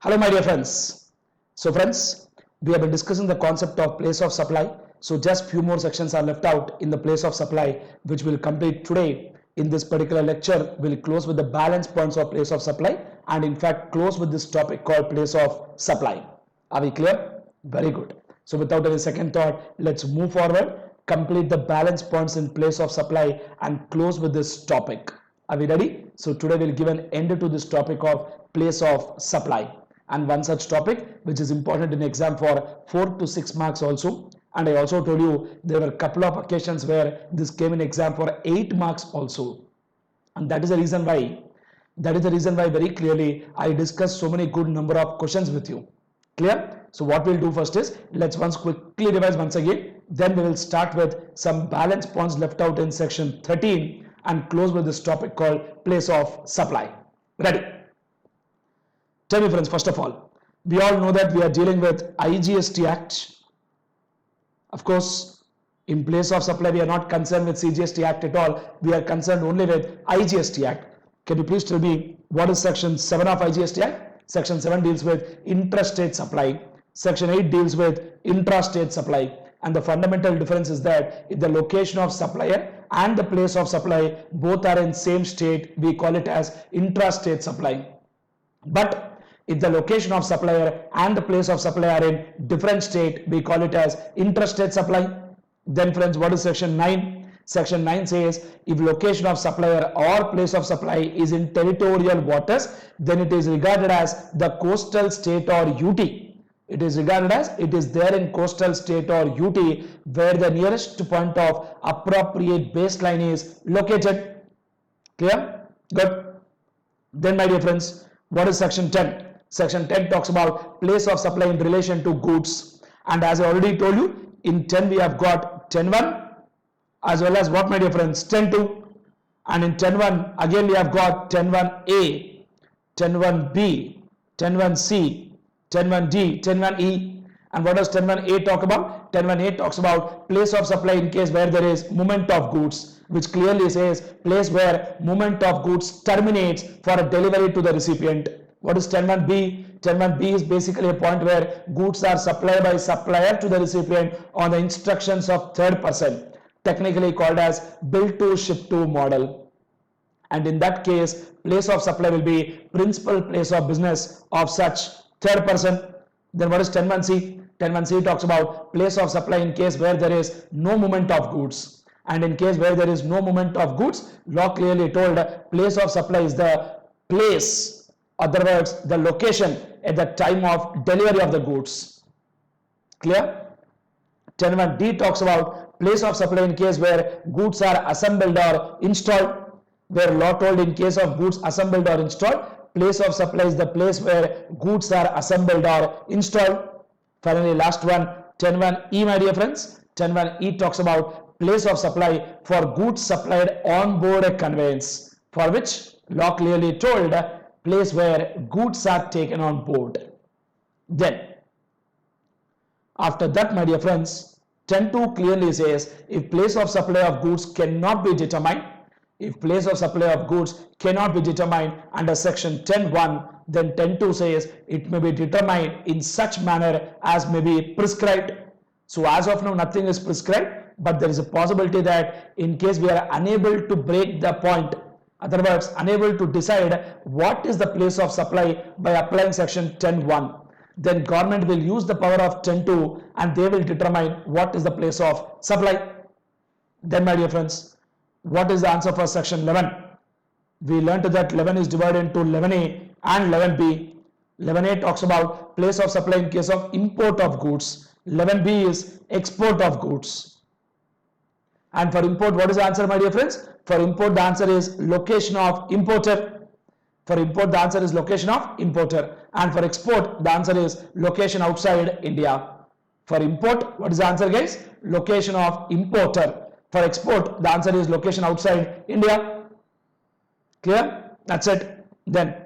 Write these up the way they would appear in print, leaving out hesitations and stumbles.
Hello my dear friends. So friends, we have been discussing the concept of place of supply. So just few more sections are left out in the place of supply, which we'll complete today. In this particular lecture, we'll close with the balance points of place of supply and in fact close with this topic called place of supply. Are we clear? Very good. So without any second thought, let's move forward, complete the balance points in place of supply and close with this topic. Are we ready? So today we'll give an end to this topic of place of supply. And one such topic which is important in exam for 4 to 6 marks also. And I also told you there were a couple of occasions where this came in exam for 8 marks also. And that is the reason why very clearly I discussed so many good number of questions with you. Clear? So what we'll do first is, let's once quickly revise once again. Then we will start with some balance points left out in section 13 and close with this topic called place of supply. Ready? Tell me friends, first of all, we all know that we are dealing with IGST Act. Of course, in place of supply, we are not concerned with CGST Act at all. We are concerned only with IGST Act. Can you please tell me what is section 7 of IGST Act? Section 7 deals with intrastate supply. Section 8 deals with intrastate supply. And the fundamental difference is that if the location of supplier and the place of supply both are in same state, we call it as intrastate supply. But if the location of supplier and the place of supply are in different state, we call it as intrastate supply. Then friends, what is section 9? Section 9 says if location of supplier or place of supply is in territorial waters, then it is regarded as the coastal state or UT. It is regarded as it is there in coastal state or UT where the nearest point of appropriate baseline is located. Clear? Good. Then my dear friends, what is section 10? Section 10 talks about place of supply in relation to goods. And as I already told you, in 10 we have got 10.1 as well as what my dear friends, 10.2. And in 10.1 again we have got 10.1a, 10.1b, 10.1c, 10.1d, 10.1e. And what does 10.1a talk about? 10.1a talks about place of supply in case where there is movement of goods, which clearly says place where movement of goods terminates for a delivery to the recipient. What is 10.1b? 10.1b is basically a point where goods are supplied by supplier to the recipient on the instructions of third person, technically called as build to ship to model. And in that case, place of supply will be principal place of business of such third person. Then what is 10.1c? 10.1c talks about place of supply in case where there is no movement of goods. And in case where there is no movement of goods, law clearly told place of supply is the place, other words, the location at the time of delivery of the goods. Clear? 10.1d talks about place of supply in case where goods are assembled or installed, where law told in case of goods assembled or installed, place of supply is the place where goods are assembled or installed. Finally, last one, 10.1e, my dear friends. 10.1e talks about place of supply for goods supplied on board a conveyance, for which law clearly told place where goods are taken on board. Then, after that, my dear friends, 10.2 clearly says if place of supply of goods cannot be determined, if place of supply of goods cannot be determined under section 10.1, then 10.2 says it may be determined in such manner as may be prescribed. So as of now, nothing is prescribed, but there is a possibility that in case we are unable to break the point, other words, unable to decide what is the place of supply by applying section 10.1, then government will use the power of 10.2 and they will determine what is the place of supply. Then my dear friends, what is the answer for section 11? We learned that 11 is divided into 11a and 11b. 11a talks about place of supply in case of import of goods. 11b is export of goods. And for import, what is the answer, my dear friends? For import, the answer is location of importer. For import, the answer is location of importer. And for export, the answer is location outside India. For import, what is the answer, guys? Location of importer. For export, the answer is location outside India. Clear? That's it. Then,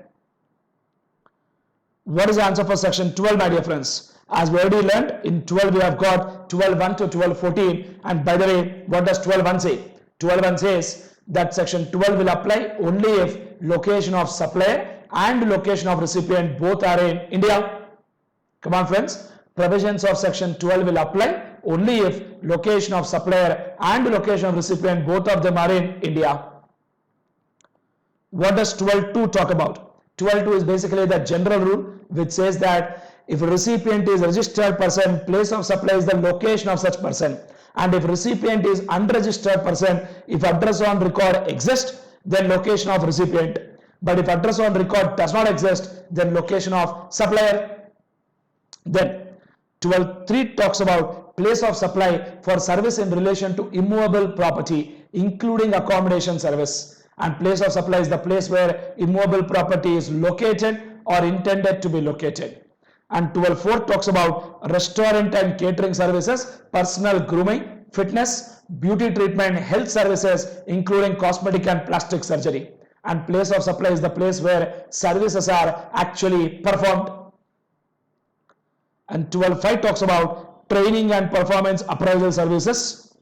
what is the answer for section 12, my dear friends? As we already learned, in 12 we have got 12.1 to 12.14. And by the way, what does 12.1 say? 12.1 says that section 12 will apply only if location of supplier and location of recipient both are in India. Come on friends, provisions of section 12 will apply only if location of supplier and location of recipient both of them are in India. What does 12.2 talk about? 12.2 is basically the general rule which says that if a recipient is registered person, place of supply is the location of such person. And if recipient is unregistered person, if address on record exists, then location of recipient. But if address on record does not exist, then location of supplier. Then 12.3 talks about place of supply for service in relation to immovable property, including accommodation service. And place of supply is the place where immovable property is located or intended to be located. And 12.4 talks about restaurant and catering services, personal grooming, fitness, beauty treatment, health services, including cosmetic and plastic surgery. And place of supply is the place where services are actually performed. And 12.5 talks about training and performance appraisal services.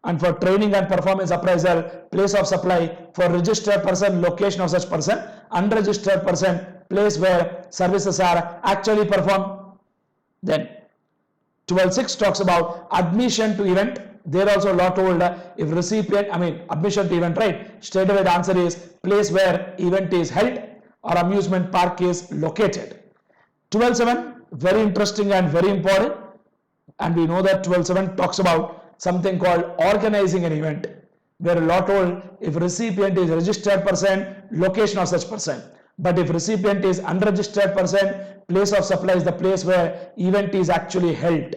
And for training and performance appraisal, place of supply for registered person, location of such person, unregistered person, place where services are actually performed. Then 12.6 talks about admission to event. There also law told if recipient, admission to event, right? Straight away the answer is place where event is held or amusement park is located. 12.7, very interesting and very important. And we know that 12.7 talks about something called organizing an event, where law told if recipient is registered person, location of such person. But if recipient is unregistered person, place of supply is the place where event is actually held.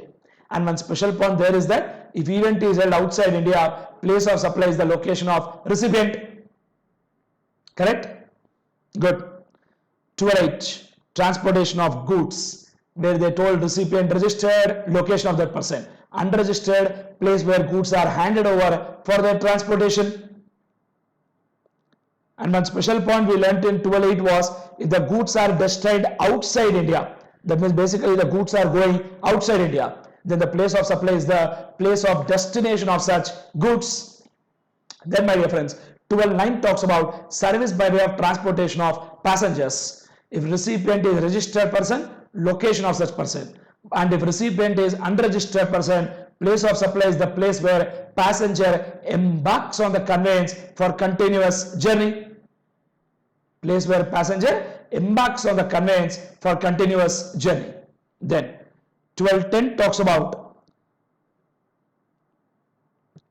And one special point there is that if event is held outside India, place of supply is the location of recipient. Correct? Good. 12.8, transportation of goods, where they told recipient registered, location of that person. Unregistered, place where goods are handed over for their transportation. And one special point we learnt in 12.8 was if the goods are destined outside India, that means basically the goods are going outside India, then the place of supply is the place of destination of such goods. Then my dear friends, 12.9 talks about service by way of transportation of passengers. If recipient is registered person, location of such person. And if recipient is unregistered person, place of supply is the place where passenger embarks on the conveyance for continuous journey. Place where passenger embarks on the conveyance for continuous journey. Then 12.10 talks about,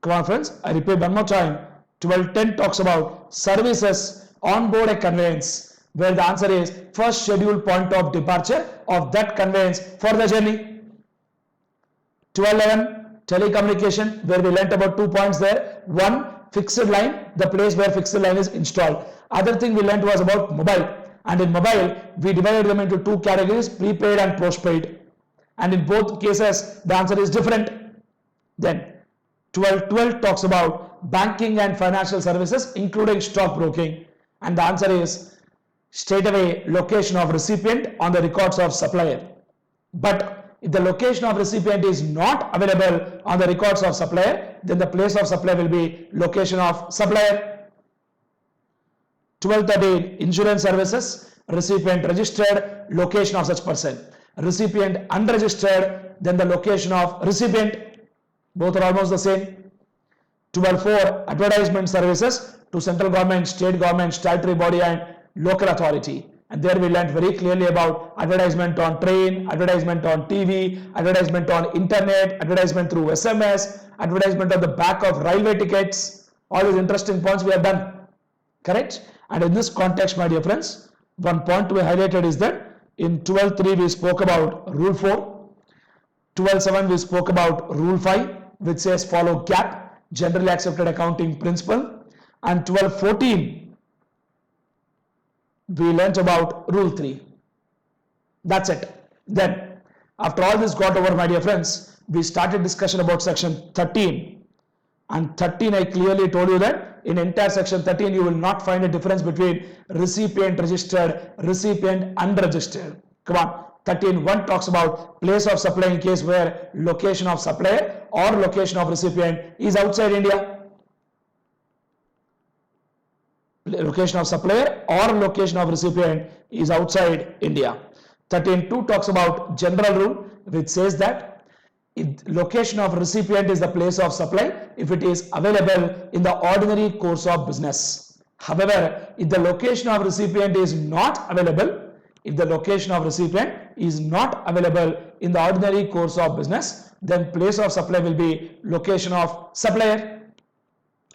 come on friends, I repeat one more time, 12.10 talks about services on board a conveyance, where the answer is first scheduled point of departure of that conveyance for the journey. 12.11 telecommunication, where we learnt about 2 points there. One, fixed line, the place where fixed line is installed. Other thing we learnt was about mobile, and in mobile we divided them into 2 categories, prepaid and postpaid, and in both cases the answer is different. Then 12.12 talks about banking and financial services, including stockbroking, and the answer is straight away location of recipient on the records of supplier. But if the location of recipient is not available on the records of supplier, then the place of supply will be location of supplier. 12.13 insurance services, recipient registered, location of such person. Recipient unregistered, then the location of recipient. Both are almost the same. 12.4 advertisement services to central government, state government, statutory body and local authority. And there we learned very clearly about advertisement on train, advertisement on TV, advertisement on internet, advertisement through SMS, advertisement on the back of railway tickets. All these interesting points we have done. Correct? And in this context, my dear friends, one point to be highlighted is that in 12.3 we spoke about Rule 4. 12.7 we spoke about Rule 5, which says follow GAP, Generally Accepted Accounting Principle. And 12.14 we learnt about Rule 3. That's it. Then, after all this got over, my dear friends, we started discussion about section 13. And 13, I clearly told you that in entire section 13, you will not find a difference between recipient registered, recipient unregistered. Come on. 13.1 talks about place of supply in case where location of supplier or location of recipient is outside India. location of supplier or location of recipient is outside India. 13.2 talks about general rule, which says that location of recipient is the place of supply if it is available in the ordinary course of business. However, if the location of recipient is not available, in the ordinary course of business, then place of supply will be location of supplier.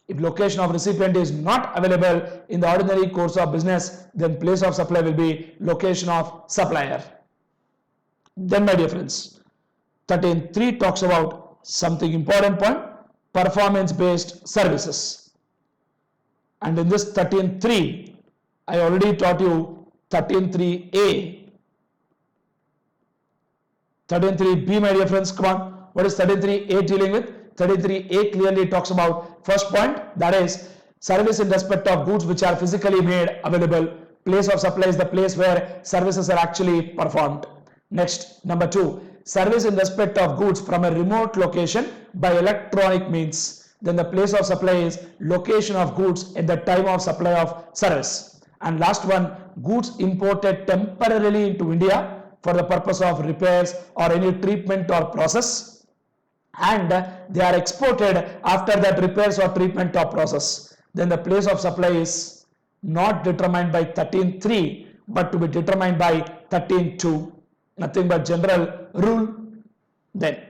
If location of recipient is not available in the ordinary course of business, then place of supply will be location of supplier. Then, my dear friends, 13.3 talks about something important point, performance based services. And in this 13.3, I already taught you 13.3a. 13.3b, my dear friends, come on. What is 13.3a dealing with? 13.3a clearly talks about first point, that is service in respect of goods which are physically made available. Place of supply is the place where services are actually performed. Next, number 2, service in respect of goods from a remote location by electronic means. Then the place of supply is location of goods at the time of supply of service. And last one, goods imported temporarily into India for the purpose of repairs or any treatment or process, and they are exported after that repairs or treatment or process. Then the place of supply is not determined by 13.3 but to be determined by 13.2. Nothing but general rule. Then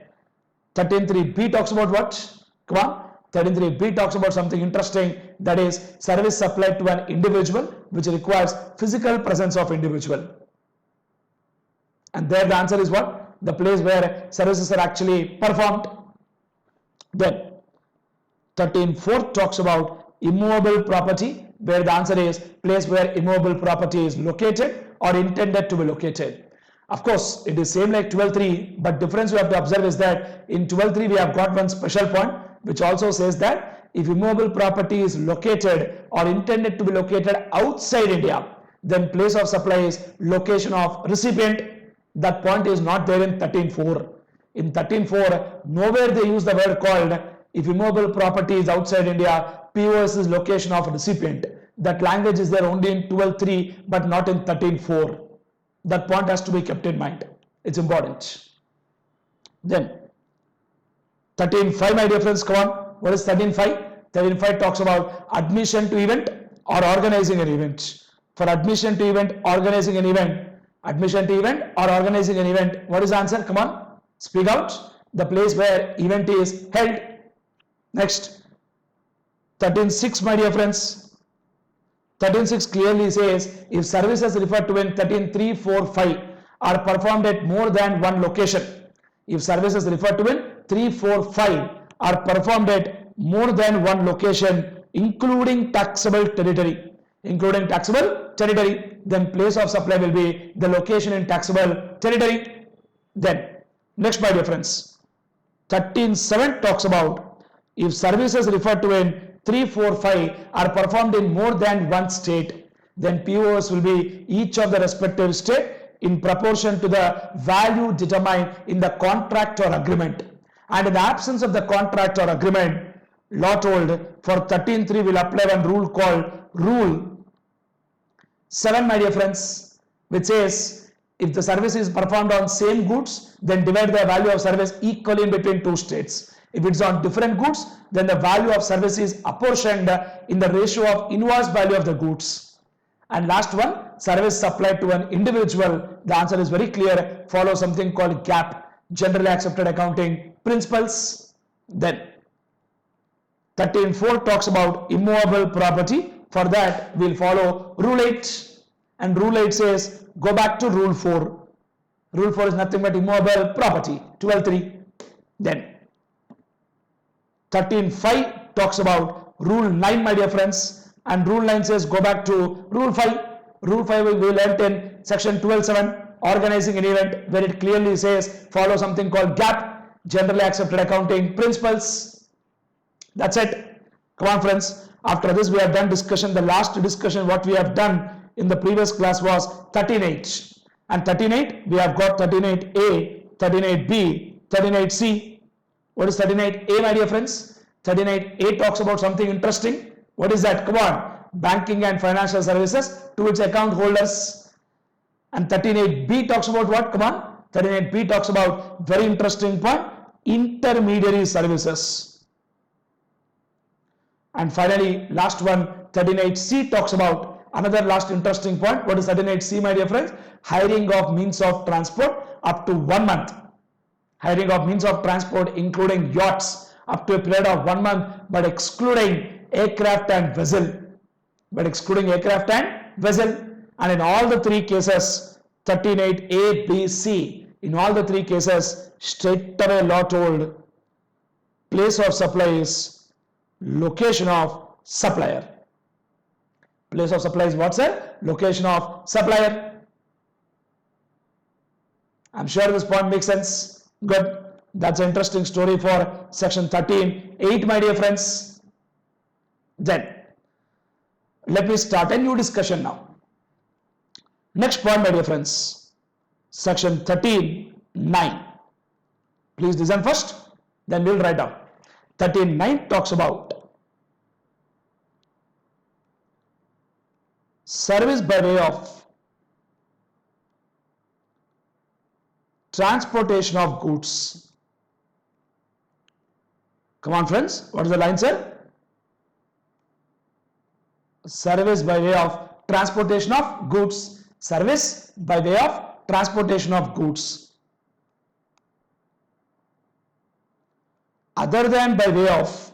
13.3b talks about what? Come on. 13.3b talks about something interesting, that is service supplied to an individual which requires physical presence of individual. And there the answer is what? The place where services are actually performed. Then 13.4 talks about immovable property, where the answer is place where immovable property is located or intended to be located. Of course, it is same like 12.3, but difference we have to observe is that in 12.3 we have got one special point which also says that if immovable property is located or intended to be located outside India, then place of supply is location of recipient. That point is not there in 13.4. In 13.4, nowhere they use the word called if immovable property is outside India, POS is location of recipient. That language is there only in 12.3 but not in 13.4. That point has to be kept in mind. It's important. Then 13.5, my dear friends, come on. What is 13.5? 13.5 talks about admission to event or organizing an event. For admission to event, organizing an event, admission to event or organizing an event, what is the answer? Come on, speak out. The place where event is held. Next, 13.6, my dear friends. 13.6 clearly says if services referred to in 13.3, 4, 5 are performed at more than one location. If services referred to in 3, 4, 5 are performed at more than one location, including taxable territory, then place of supply will be the location in taxable territory. Then next, my dear friends, 13.7 talks about if services referred to in 3, 4, 5 are performed in more than one state, then POS will be each of the respective state in proportion to the value determined in the contract or agreement. And in the absence of the contract or agreement, law told for 13.3 will apply one rule called Rule 7, my dear friends, which says if the service is performed on same goods, then divide the value of service equally in between two states. If it's on different goods, then the value of service is apportioned in the ratio of invoice value of the goods. And last one, service supplied to an individual, the answer is very clear, follow something called GAAP, generally accepted accounting principles. Then 13.4 talks about immovable property. For that, we'll follow Rule 8. And Rule 8 says, go back to Rule 4. Rule 4 is nothing but immovable property, 12.3. Then 13.5 talks about Rule 9, my dear friends. And Rule 9 says, go back to Rule 5. Rule 5 we learnt in section 12.7, organizing an event, where it clearly says, follow something called GAAP, generally accepted accounting principles. That's it. Come on, friends. After this, we have done discussion. The last discussion what we have done in the previous class was 13.8. And 13.8, we have got 13.8a, 13.8b, 13.8c. What is 13.8a, my dear friends? 13.8a talks about something interesting. What is that? Come on. banking and financial services to its account holders. And 13.8b talks about what? Come on. 13.8b talks about very interesting point, intermediary services. And finally, last one, 13.8c talks about another last interesting point. What is 13.8c, my dear friends? Hiring of means of transport up to 1 month. Hiring of means of transport including yachts up to a period of 1 month, but excluding aircraft and vessel. And in all the three cases, 13.8a, b, c, in all the three cases, straight away law told place of supply is location of supplier. Place of supply is what, sir? Location of supplier. I'm sure this point makes sense. Good. That's an interesting story for section 13.8, my dear friends. Then, let me start a new discussion now. Next point, my dear friends, section 13.9. Please listen first, then we'll write down. 13.9 talks about service by way of transportation of goods. Come on, friends, what is the line, sir? Service by way of transportation of goods. Service by way of transportation of goods. Other than by way of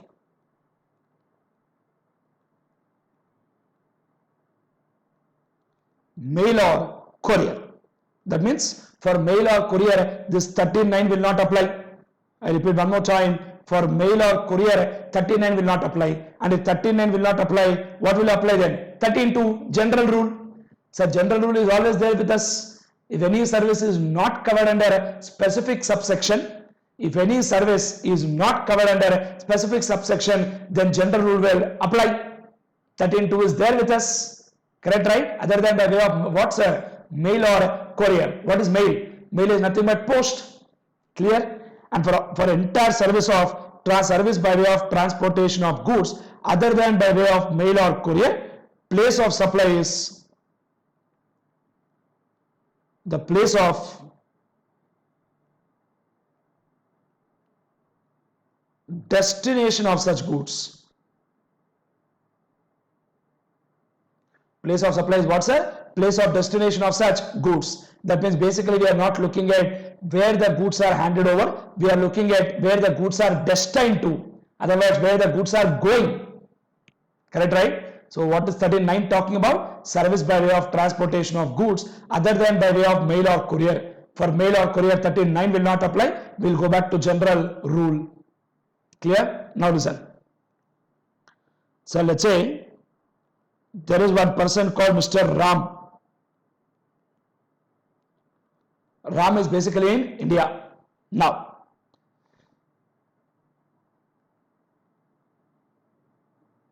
mail or courier. That means for mail or courier, this 13.9 will not apply. I repeat one more time. For mail or courier, 13.9 will not apply. And if 13.9 will not apply, what will apply then? 13.2, general rule. So general rule is always there with us. If any service is not covered under a specific subsection, then general rule will apply. 13.2 is there with us. Correct, right? Other than by way of what, sir? Mail or courier. What is mail? Mail is nothing but post. Clear? And for entire service by way of transportation of goods, other than by way of mail or courier, place of supply is the place of destination of such goods. Place of supply is what, sir? Place of destination of such goods. That means basically we are not looking at where the goods are handed over. We are looking at where the goods are destined to. Otherwise, where the goods are going. Correct, right? So what is 13.9 talking about? Service by way of transportation of goods other than by way of mail or courier. For mail or courier, 13.9 will not apply. We'll go back to general rule. Clear? Now listen. So let's say there is one person called Mr. Ram. Ram is basically in India. Now,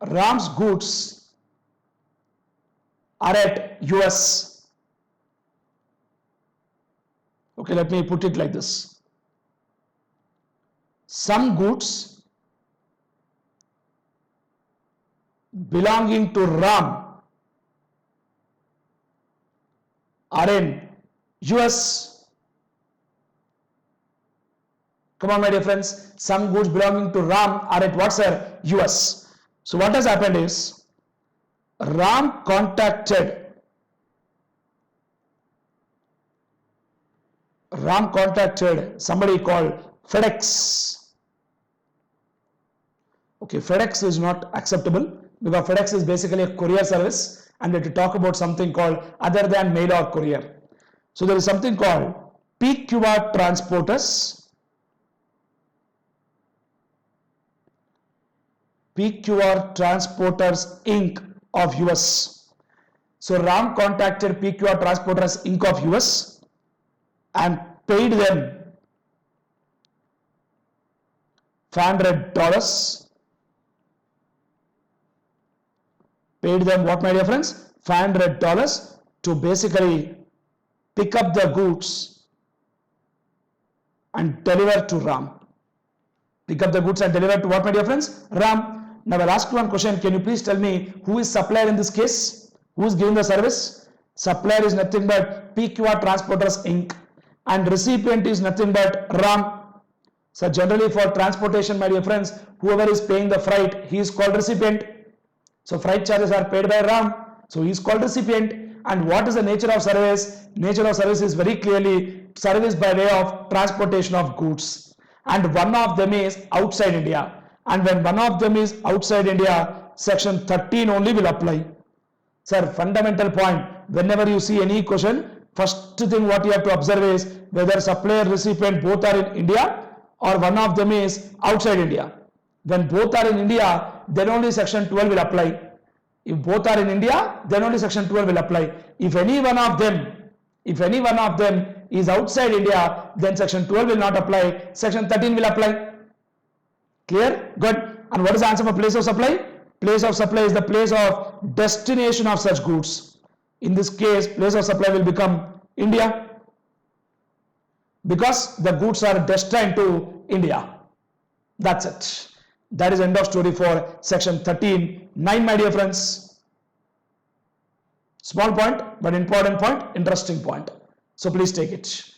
Ram's goods are at US. Okay, let me put it like this. Some goods belonging to Ram are in US. Come on, my dear friends. Some goods belonging to Ram are at what, sir? US. So what has happened is Ram contacted somebody called FedEx. Okay, FedEx is not acceptable because FedEx is basically a courier service and we have to talk about something called other than mail or courier. So there is something called PQR transporters. PQR Transporters Inc. of US. So Ram contacted PQR Transporters Inc. of US and paid them $500. Paid them what, my dear friends? $500 to basically pick up the goods and deliver to Ram. Pick up the goods and deliver to what, my dear friends? Ram. Now I'll ask you one question. Can you please tell me who is supplier in this case? Who is giving the service? Supplier is nothing but PQR Transporters Inc. and recipient is nothing but RAM. So generally for transportation, my dear friends, whoever is paying the freight, he is called recipient. So freight charges are paid by RAM. So he is called recipient. And what is the nature of service? Nature of service is very clearly service by way of transportation of goods. And one of them is outside India. And when one of them is outside India, section 13 only will apply. Sir, fundamental point. Whenever you see any question, first thing what you have to observe is whether supplier recipient both are in India or one of them is outside India. When both are in India, then only section 12 will apply. If both are in India, then only section 12 will apply. If any one of them is outside India, then section 12 will not apply. Section 13 will apply. Clear? Good. And what is the answer for place of supply? Place of supply is the place of destination of such goods. In this case, place of supply will become India because the goods are destined to India. That's it. That is end of story for section 13.9, my dear friends. Small point, but important point, interesting point. So please take it.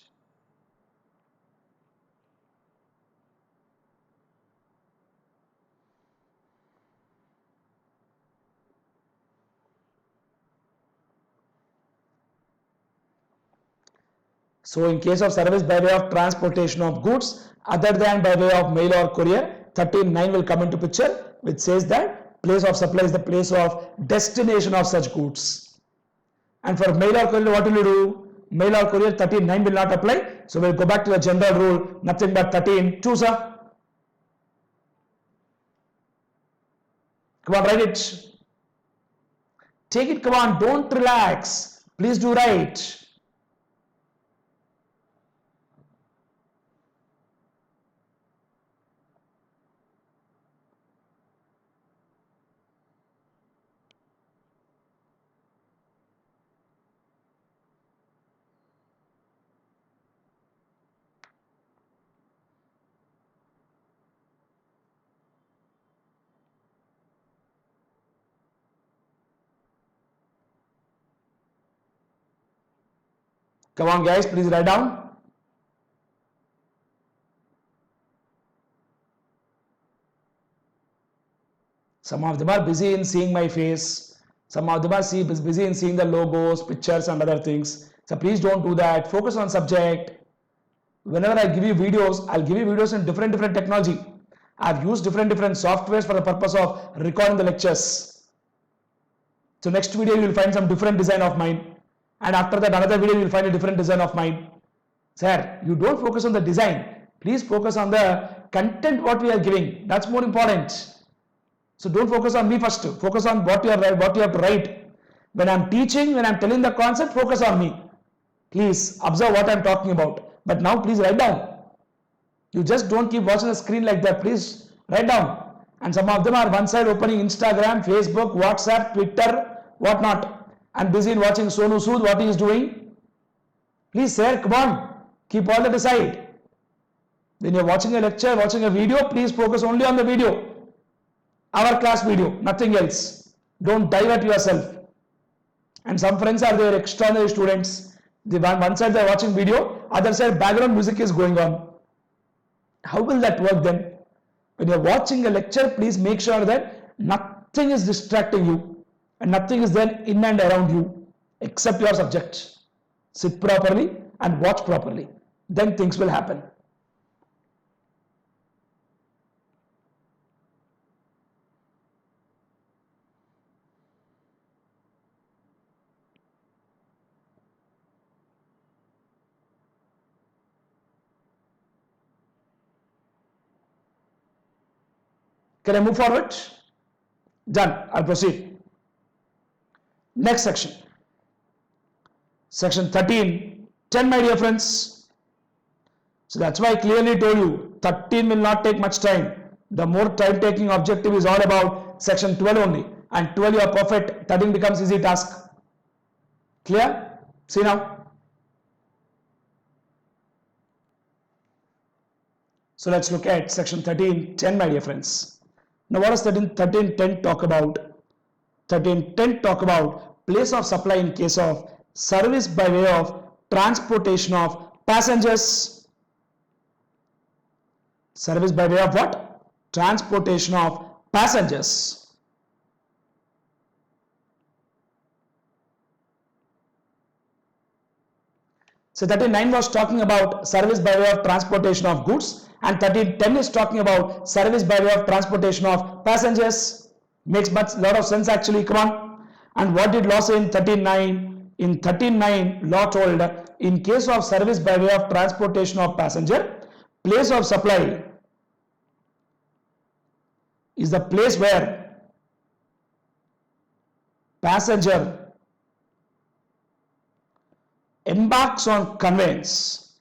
So in case of service by way of transportation of goods other than by way of mail or courier, 13.9 will come into picture, which says that place of supply is the place of destination of such goods. And for mail or courier, what will you do? Mail or courier, 13.9 will not apply. So we'll go back to the general rule, nothing but 13.2, sir. Come on, write it. Take it, come on, don't relax. Please do write. Come on guys, please write down. Some of them are busy in seeing my face. Some of them are busy in seeing the logos, pictures and other things. So please don't do that. Focus on subject. Whenever I give you videos, I'll give you videos in different technology. I've used different softwares for the purpose of recording the lectures. So next video you will find some different design of mine. And after that another video you will find a different design of mine. Sir, you don't focus on the design. Please focus on the content what we are giving. That's more important. So don't focus on me first. Focus on what you have to write. When I'm teaching, when I'm telling the concept, focus on me. Please observe what I'm talking about. But now please write down. You just don't keep watching the screen like that. Please write down. And some of them are one side opening Instagram, Facebook, WhatsApp, Twitter, whatnot. And busy in watching Sonu Sood, what he is doing. Please sir, come on. Keep all that aside. When you're watching a lecture, watching a video, please focus only on the video. Our class video, nothing else. Don't divert yourself. And some friends are there, extraordinary students. One side they are watching video, other side background music is going on. How will that work then? When you are watching a lecture, please make sure that nothing is distracting you and nothing is there in and around you except your subject. Sit properly and watch properly. Then things will happen. Can I move forward? Done. I'll proceed. Next section. Section 13.10, my dear friends. So that's why I clearly told you 13 will not take much time. The more time taking objective is all about section 12 only. And 12 you are perfect. 13 becomes easy task. Clear? See now. So let's look at section 13.10, my dear friends. Now what does 13.10 talk about? 13.10 talk about place of supply in case of service by way of transportation of passengers. Service by way of what? Transportation of passengers. So 13.9 was talking about service by way of transportation of goods, and 13.10 is talking about service by way of transportation of passengers. Makes lot of sense actually. Come on. And what did law say in 13.9? In 13.9, law told in case of service by way of transportation of passenger, place of supply is the place where passenger embarks on conveyance.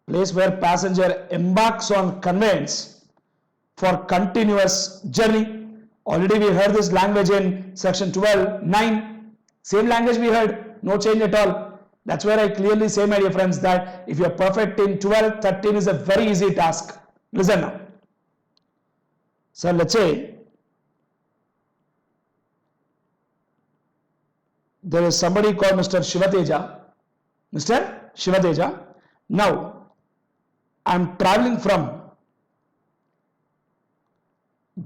Place where passenger embarks on conveyance for continuous journey. Already we heard this language in section 12.9. Same language we heard, no change at all. That's where I clearly say, my dear friends, that if you are perfect in 12, 13 is a very easy task. Listen now. So let's say there is somebody called Mr. Shiva TEJA. Mr. Shiva TEJA. Now, I am traveling from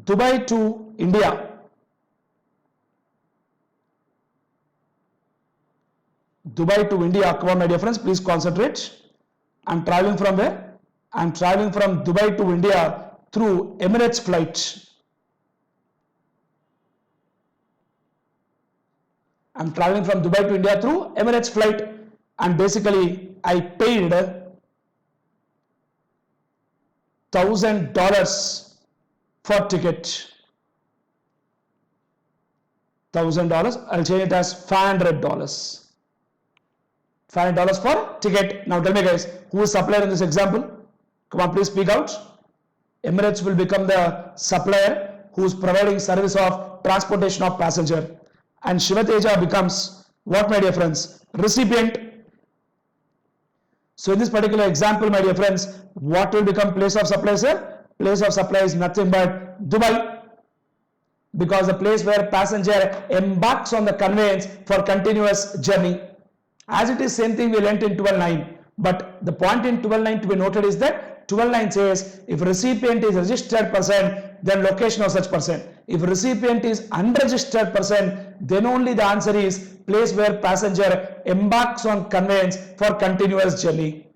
Dubai to India. Dubai to India. Come on, my dear friends, please concentrate. I am traveling from where? I am traveling from Dubai to India through Emirates flight. I am traveling from Dubai to India through Emirates flight, and basically I paid $1,000 for ticket. $1,000. I'll change it as $500. $500 for ticket. Now tell me guys, who is supplier in this example? Come on, please speak out. Emirates will become the supplier who is providing service of transportation of passenger. And Shiva TEJA becomes what, my dear friends? Recipient. So in this particular example, my dear friends, what will become place of supply, sir? Place of supply is nothing but Dubai, because the place where passenger embarks on the conveyance for continuous journey. As it is same thing we learnt in 12.9, but the point in 12.9 to be noted is that 12.9 says if recipient is registered person, then location of such person. If recipient is unregistered person, then only the answer is place where passenger embarks on conveyance for continuous journey.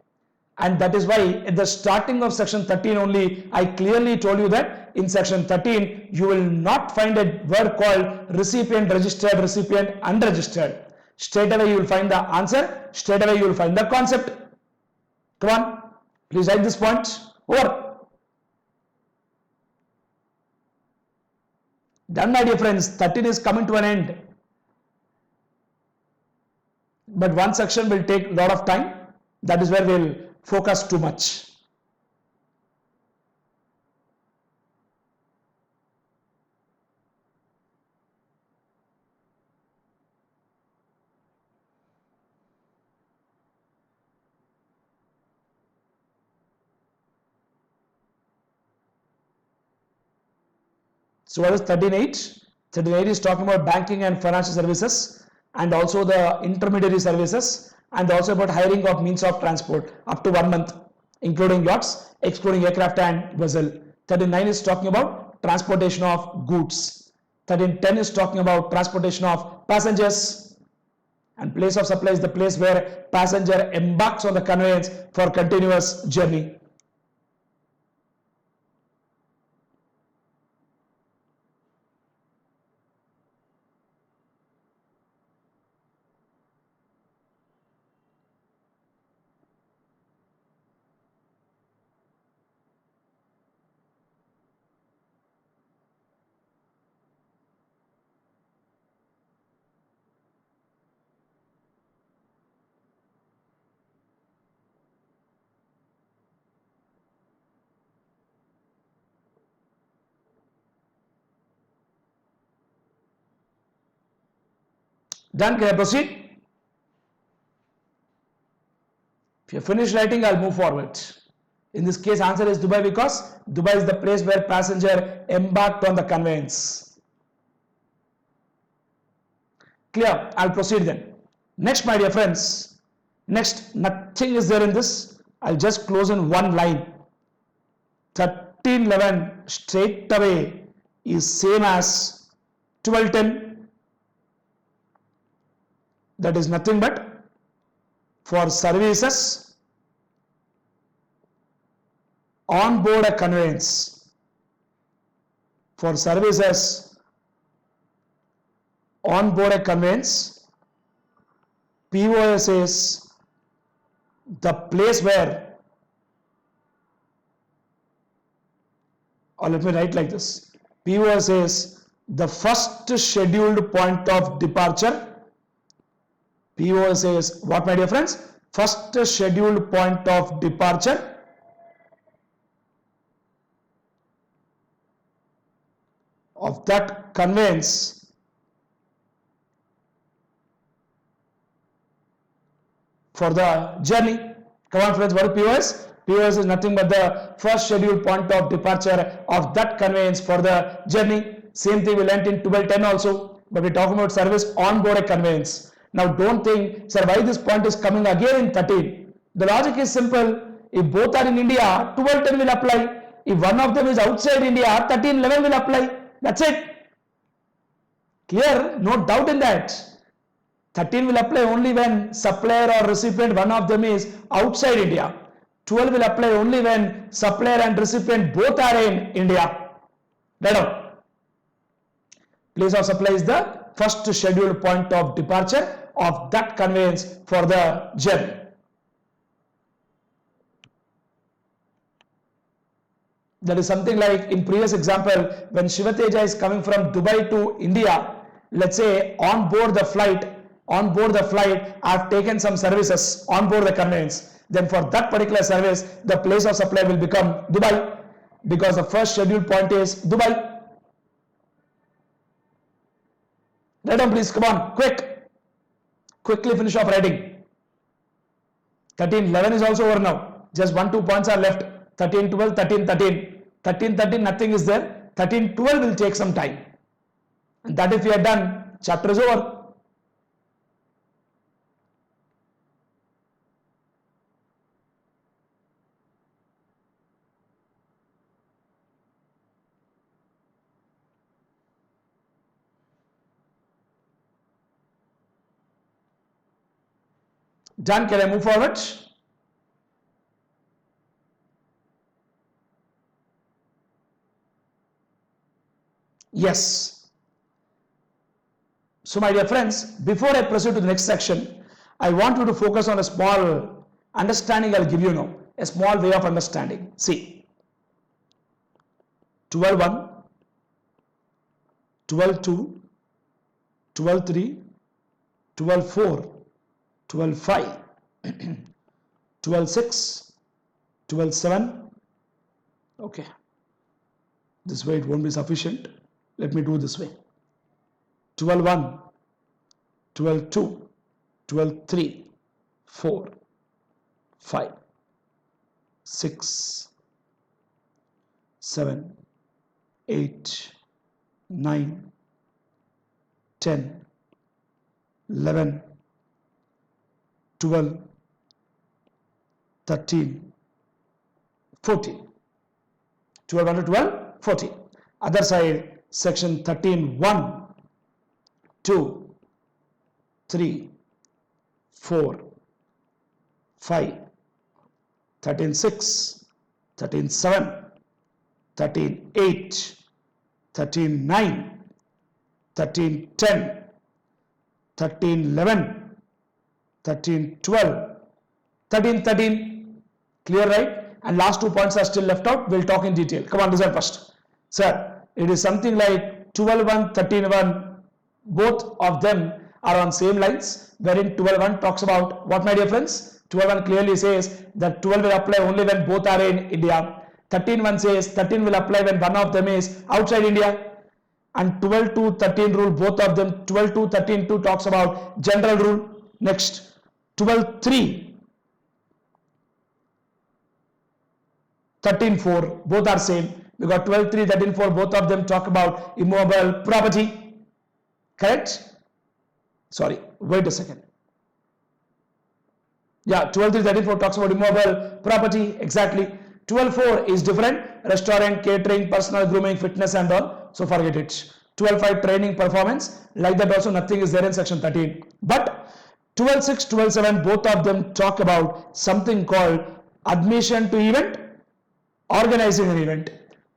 And that is why at the starting of section 13 only, I clearly told you that in section 13, you will not find a word called recipient registered, recipient unregistered. Straight away you will find the answer, straight away you will find the concept. Come on, please write this point. Over. Done, my dear friends. 13 is coming to an end. But one section will take a lot of time. That is where we will focus too much. So what is 13.8? 13.8 is talking about banking and financial services, and also the intermediary services, and also about hiring of means of transport up to 1 month, including yachts, excluding aircraft and vessel. 13.9 is talking about transportation of goods. 13.10 is talking about transportation of passengers. And place of supply is the place where passenger embarks on the conveyance for continuous journey. Done? Can I proceed? If you finish writing, I'll move forward. In this case, answer is Dubai because Dubai is the place where passenger embarked on the conveyance. Clear? I'll proceed then. Next, my dear friends, next, nothing is there in this. I'll just close in one line. 1311 straight away is same as 1210. That is nothing but for services on board a conveyance. For services on board a conveyance, POS is the place where, or let me write like this, POS is the first scheduled point of departure. POS is what, my dear friends? First scheduled point of departure of that conveyance for the journey. Come on friends, what is POS? POS is nothing but the first scheduled point of departure of that conveyance for the journey. Same thing we learnt in 1210 also, but we're talking about service on board a conveyance. Now don't think, sir, why this point is coming again in 13? The logic is simple. If both are in India, 1210 will apply. If one of them is outside India, 1311 will apply. That's it. Clear? No doubt in that. 13 will apply only when supplier or recipient, one of them is outside India. 12 will apply only when supplier and recipient both are in India. Right on. Place of supply is the first scheduled point of departure of that conveyance for the journey. That is something like in previous example, when SHIVA TEJA is coming from Dubai to India, let's say on board the flight, I have taken some services on board the conveyance. Then for that particular service, the place of supply will become Dubai because the first scheduled point is Dubai. Write down please, come on, quickly finish off writing. 1311 is also over now. Just 1-2 points are left. 1312, 1313. 1313, nothing is there. 1312 will take some time. And that if we are done, chapter is over. Done. Can I move forward? Yes. So my dear friends, before I proceed to the next section, I want you to focus on a small understanding I'll give you now. A small way of understanding. See. 12-1, 12-2, 12-3, 12-4, 12-5, 12-6, 12-7. Okay. This way it won't be sufficient. Let me do this way. 12-1, 12-2, 12-3, 4, 5, 6, 7, 8, 9, 10, 11, 12, 13, 14. 12 under 12, 14. Other side, section 13, 1, 2, 3, 4, 5, 13, 6, 13, 7, 13, 8, 13, 9, 13, 10, 13, 11, 13, 12, 13, 13. Clear, right? And last 2 points are still left out. We'll talk in detail. Come on, listen first. Sir, it is something like 12-1, 13-1. Both of them are on same lines, wherein 12-1 talks about what, my dear friends? 12-1 clearly says that 12 will apply only when both are in India. 13-1 says 13 will apply when one of them is outside India. And 12-2-13 rule, both of them, 12-2-13-2 talks about general rule. Next, 12-3. 13.4, both are same. We got 12.3, 13.4, both of them talk about immovable property. Correct? Sorry, wait a second. Yeah, 12.3, 13.4 talks about immovable property. Exactly. 12.4 is different. Restaurant, catering, personal grooming, fitness and all. So forget it. 12.5 training, performance. Like that also nothing is there in section 13. But 12.6, 12.7 both of them talk about something called admission to event, organizing an event.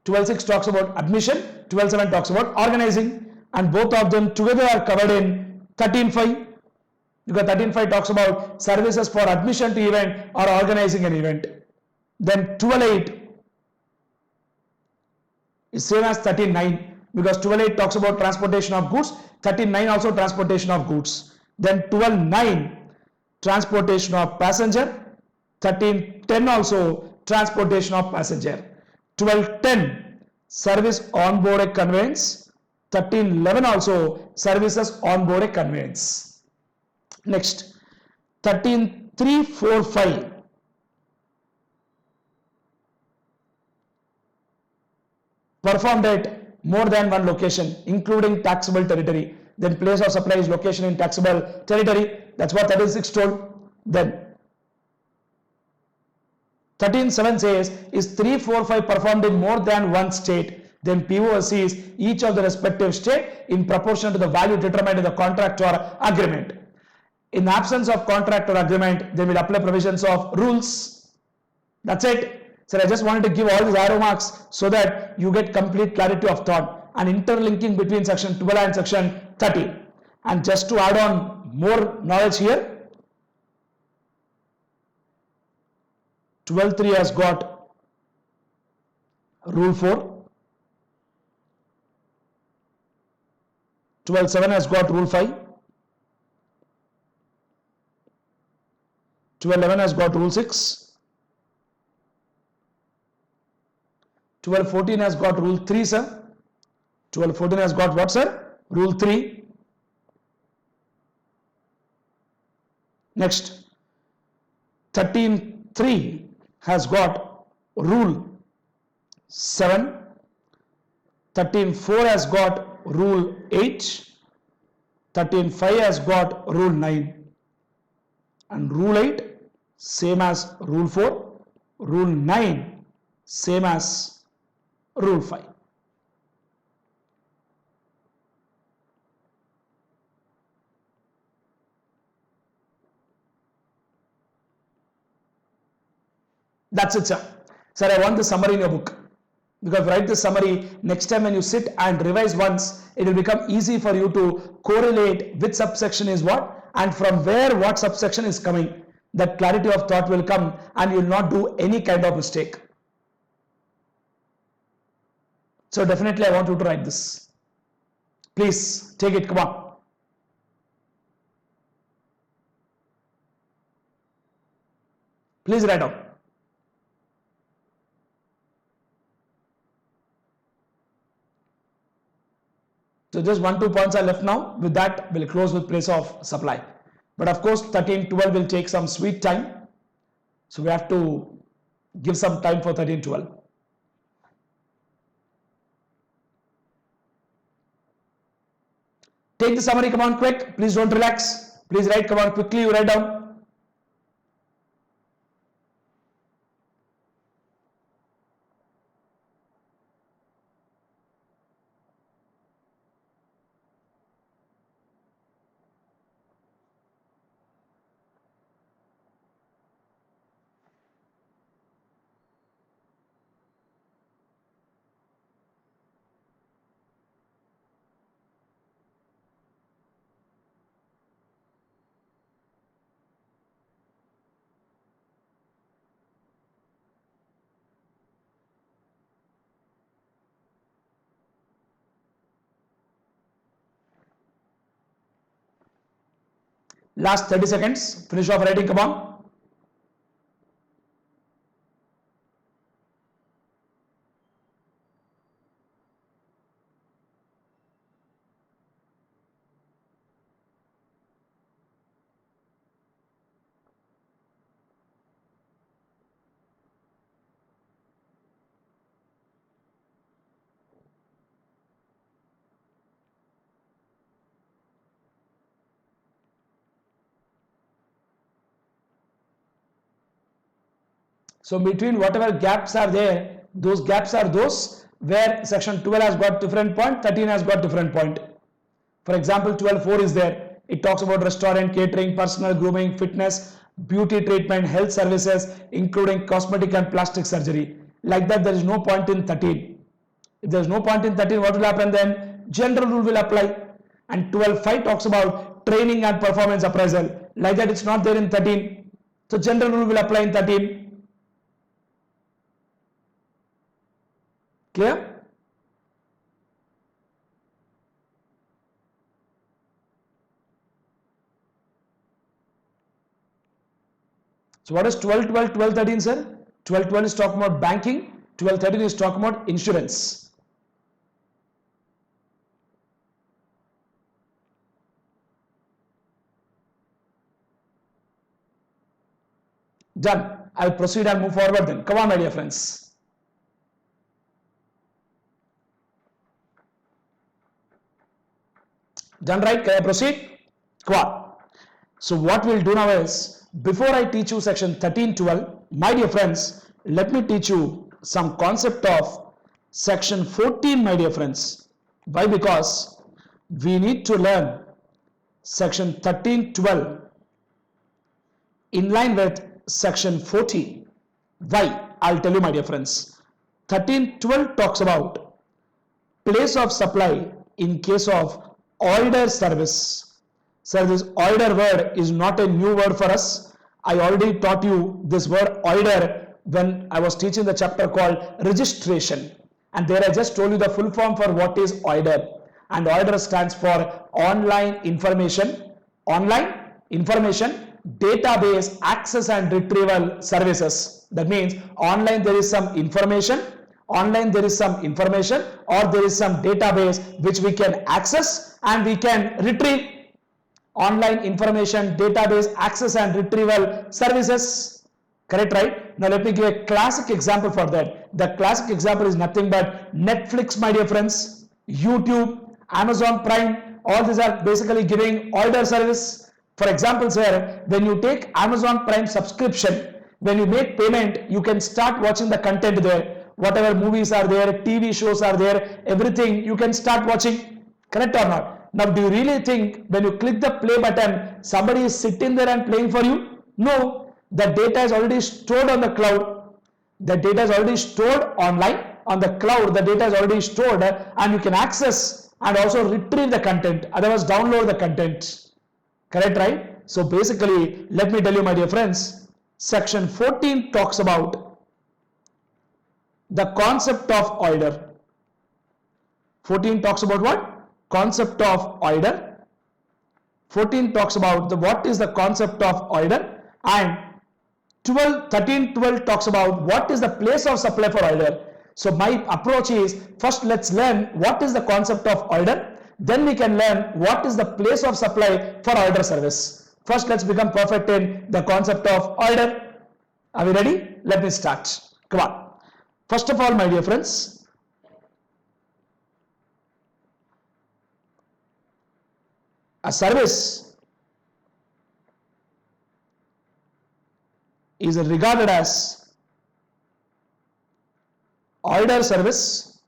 12.6 talks about admission, 12.7 talks about organizing, and both of them together are covered in 13.5. Because 13.5 talks about services for admission to event or organizing an event. Then 12.8 is same as 13.9 because 12.8 talks about transportation of goods, 13.9 also transportation of goods. Then 12.9 transportation of passenger, 13.10 also transportation of passenger. 12.10 service on board a conveyance, 13.11 also services on board a conveyance. Next, 13.345 performed at more than one location, including taxable territory. Then place of supply is location in taxable territory. That's what 13.6 told. Then 13.7 says is 345 performed in more than one state. Then POC is each of the respective state in proportion to the value determined in the contract or agreement. In the absence of contract or agreement, they will apply provisions of rules. That's it. So I just wanted to give all these arrow marks so that you get complete clarity of thought and interlinking between section 12 and section 13. And just to add on more knowledge here, 12.3 has got rule 4, 12.7 has got rule 5, 12.11 has got rule 6, 12.14 has got rule 3, sir. 12.14 has got what, sir? Rule 3. Next, 13.3 has got rule 7. 13.4 has got rule 8. 13.5 has got rule 9. And rule 8 same as rule 4. Rule 9 same as rule 5. That's it, sir. Sir, I want the summary in your book. Because write the summary, next time when you sit and revise once, it will become easy for you to correlate which subsection is what and from where what subsection is coming. That clarity of thought will come and you will not do any kind of mistake. So definitely I want you to write this. Please take it, come on. Please write down. So just 1-2 points are left now. With that, we'll close with place of supply. But of course, 13.12 will take some sweet time. So we have to give some time for 13.12. Take the summary, come on, quick. Please don't relax. Please write, come on, quickly, you write down. Last 30 seconds. Finish off writing, come on. So between whatever gaps are there, those gaps are those where section 12 has got different point, 13 has got different point. For example, 12.4 is there. It talks about restaurant, catering, personal grooming, fitness, beauty treatment, health services, including cosmetic and plastic surgery. Like that, there is no point in 13. If there is no point in 13, what will happen then? General rule will apply. And 12.5 talks about training and performance appraisal. Like that, it's not there in 13. So general rule will apply in 13. Clear? So what is 12, 12, 12, 13, sir? 12, 12 is talking about banking. 12, 13 is talking about insurance. Done. I'll proceed and move forward then. Come on, my dear friends. Done, right? Can I proceed? Come on. So what we'll do now is, before I teach you section 13.12, my dear friends, let me teach you some concept of section 14, my dear friends. Why? Because we need to learn section 13.12 in line with section 14. Why? I'll tell you, my dear friends. 13.12 talks about place of supply in case of order service. Sir, this order word is not a new word for us. I already taught you this word order when I was teaching the chapter called registration. And there I just told you the full form for what is order. And order stands for online information database access and retrieval services. That means online there is some information, or there is some database which we can access and we can retrieve. Online information database access and retrieval services. Correct, right? Now let me give a classic example for that. The classic example is nothing but Netflix, my dear friends, YouTube, Amazon Prime. All these are basically giving order service. For example, sir, when you take Amazon Prime subscription, when you make payment, you can start watching the content there. Whatever movies are there, TV shows are there, everything you can start watching. Correct or not? Now, do you really think when you click the play button, somebody is sitting there and playing for you? No, the data is already stored on the cloud. The data is already stored online. On the cloud, the data is already stored and you can access and also retrieve the content. Otherwise, download the content. Correct, right? So basically, let me tell you, my dear friends, section 14 talks about the concept of order. 14 talks about what? Concept of order. 14 talks about what is the concept of order, and 13.12 talks about what is the place of supply for order. So my approach is, first let's learn what is the concept of order, then we can learn what is the place of supply for order service. First let's become perfect in the concept of order. Are we ready? Let me start. Come on. First of all, my dear friends, a service is regarded as order service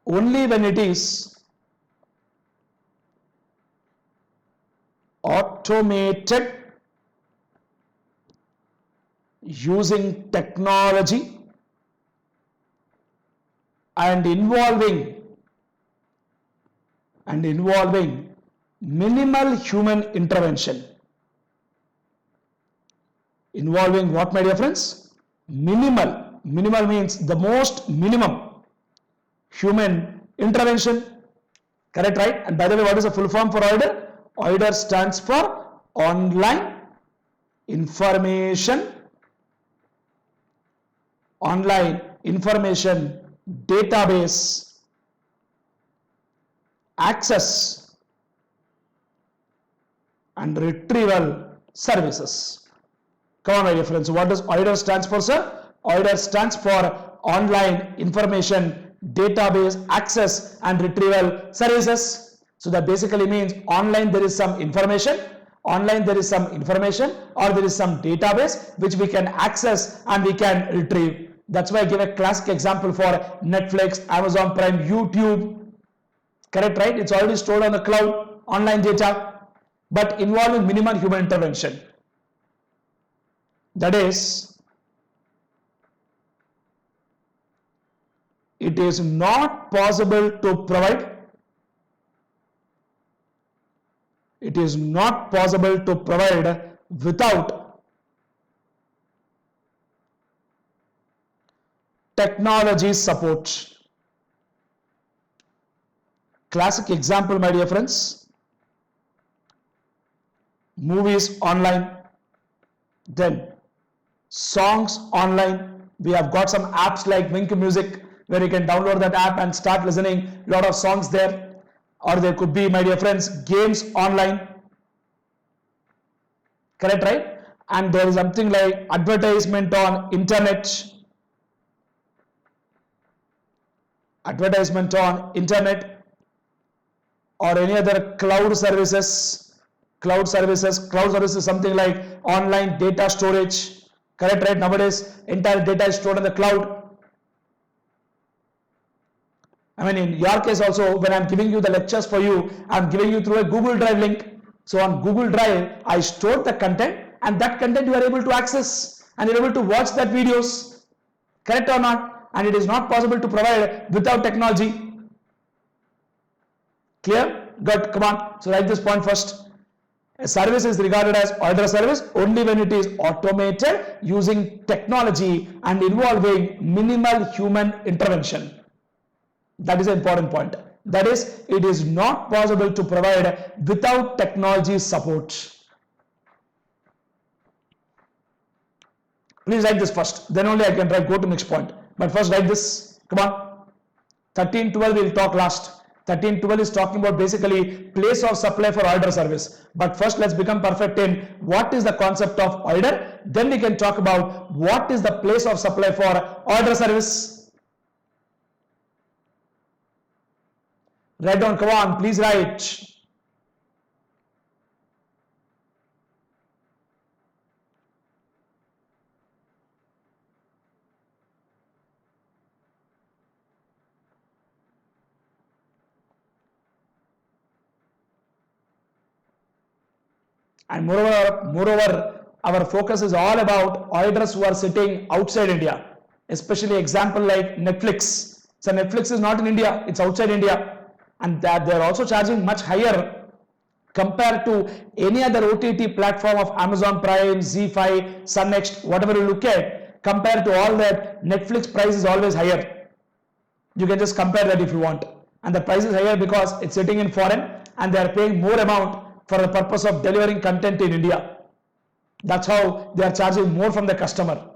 only when it is automated using technology and involving minimal human intervention. Involving what, my dear friends? Minimal. Minimal means the most minimum human intervention. Correct, right? And by the way, what is the full form for order? Order stands for online information database access and retrieval services. Come on, my dear friends. What does order stands for, sir? Order stands for online information database access and retrieval services. So that basically means online there is some information, Online there is some information or there is some database which we can access and we can retrieve. That's why I give a classic example for Netflix, Amazon Prime, YouTube. Correct, right? It's already stored on the cloud, online data, but involving minimal human intervention. That is, it is not possible to provide. It is not possible to provide without technology support. Classic example, my dear friends. Movies online, then songs online. We have got some apps like Wink Music where you can download that app and start listening a lot of songs there. Or there could be, my dear friends, games online. Correct, right? And there is something like advertisement on internet. Advertisement on internet or any other cloud services. Cloud services is something like online data storage. Correct, right? Nowadays, entire data is stored in the cloud. I mean, in your case also, when I'm giving you the lectures for you, I'm giving you through a Google Drive link. So on Google Drive, I store the content and that content you are able to access and you're able to watch that videos. Correct or not? And it is not possible to provide without technology. Clear? Good. Come on. So write this point first. A service is regarded as order service only when it is automated using technology and involving minimal human intervention. That is an important point. That is, it is not possible to provide without technology support. Please write this first. Then only I can go to next point. But first write this. Come on. 13-12 we'll talk last. 13-12 is talking about basically place of supply for order service. But first let's become perfect in what is the concept of order. Then we can talk about what is the place of supply for order service. Write down, come on, please write. And moreover, our focus is all about orders who are sitting outside India, especially example like Netflix. So Netflix is not in India, it's outside India. And that they're also charging much higher compared to any other OTT platform of Amazon Prime, Z5, Sunnext, whatever you look at, compared to all that, Netflix price is always higher. You can just compare that if you want. And the price is higher because it's sitting in foreign and they are paying more amount for the purpose of delivering content in India. That's how they are charging more from the customer.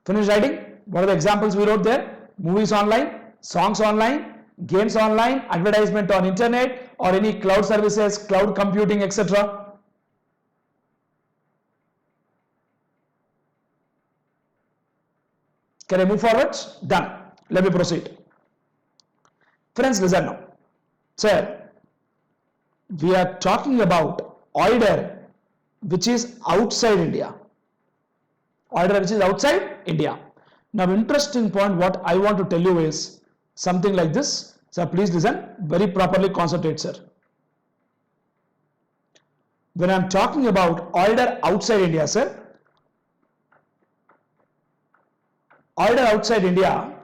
Finish writing? What are the examples we wrote there? Movies online, songs online, games online, advertisement on internet or any cloud services, cloud computing, etc. Can I move forward? Done. Let me proceed. Friends, listen now. Sir, we are talking about order which is outside India. Order which is outside India. Now, interesting point, what I want to tell you is something like this. So, please listen, very properly concentrate, sir. When I am talking about order outside India, sir, order outside India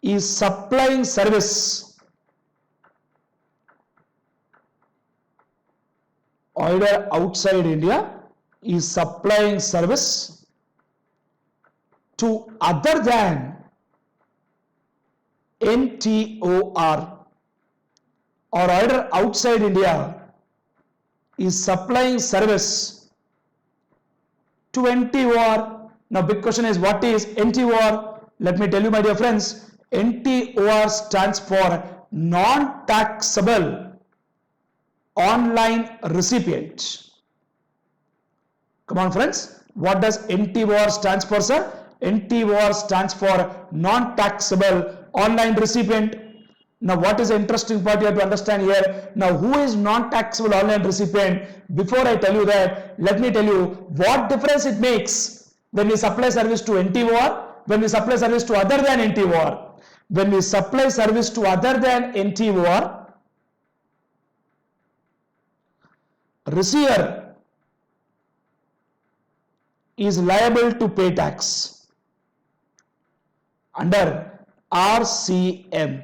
is supplying service. Order outside India is supplying service to other than NTOR, or order outside India is supplying service to NTOR. Now, big question is, what is NTOR? Let me tell you, my dear friends, NTOR stands for non-taxable online recipient. Come on friends, what does NTOR stands for, sir? NTOR stands for non-taxable online recipient. Now what is the interesting part you have to understand here? Now who is non-taxable online recipient? Before I tell you that, let me tell you what difference it makes when we supply service to NTOR, when we supply service to other than NTOR. When we supply service to other than NTOR, receiver is liable to pay tax under RCM.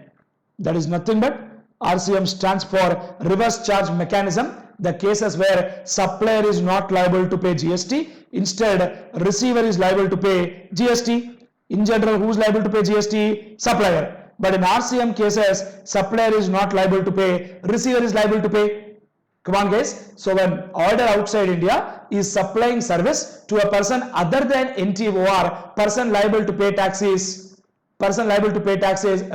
That is nothing but RCM stands for reverse charge mechanism. The cases where supplier is not liable to pay GST, instead receiver is liable to pay GST. In general, who is liable to pay GST? Supplier. But in RCM cases, supplier is not liable to pay, receiver is liable to pay. Come on guys. So when order outside India is supplying service to a person other than NTOR, person liable to pay tax is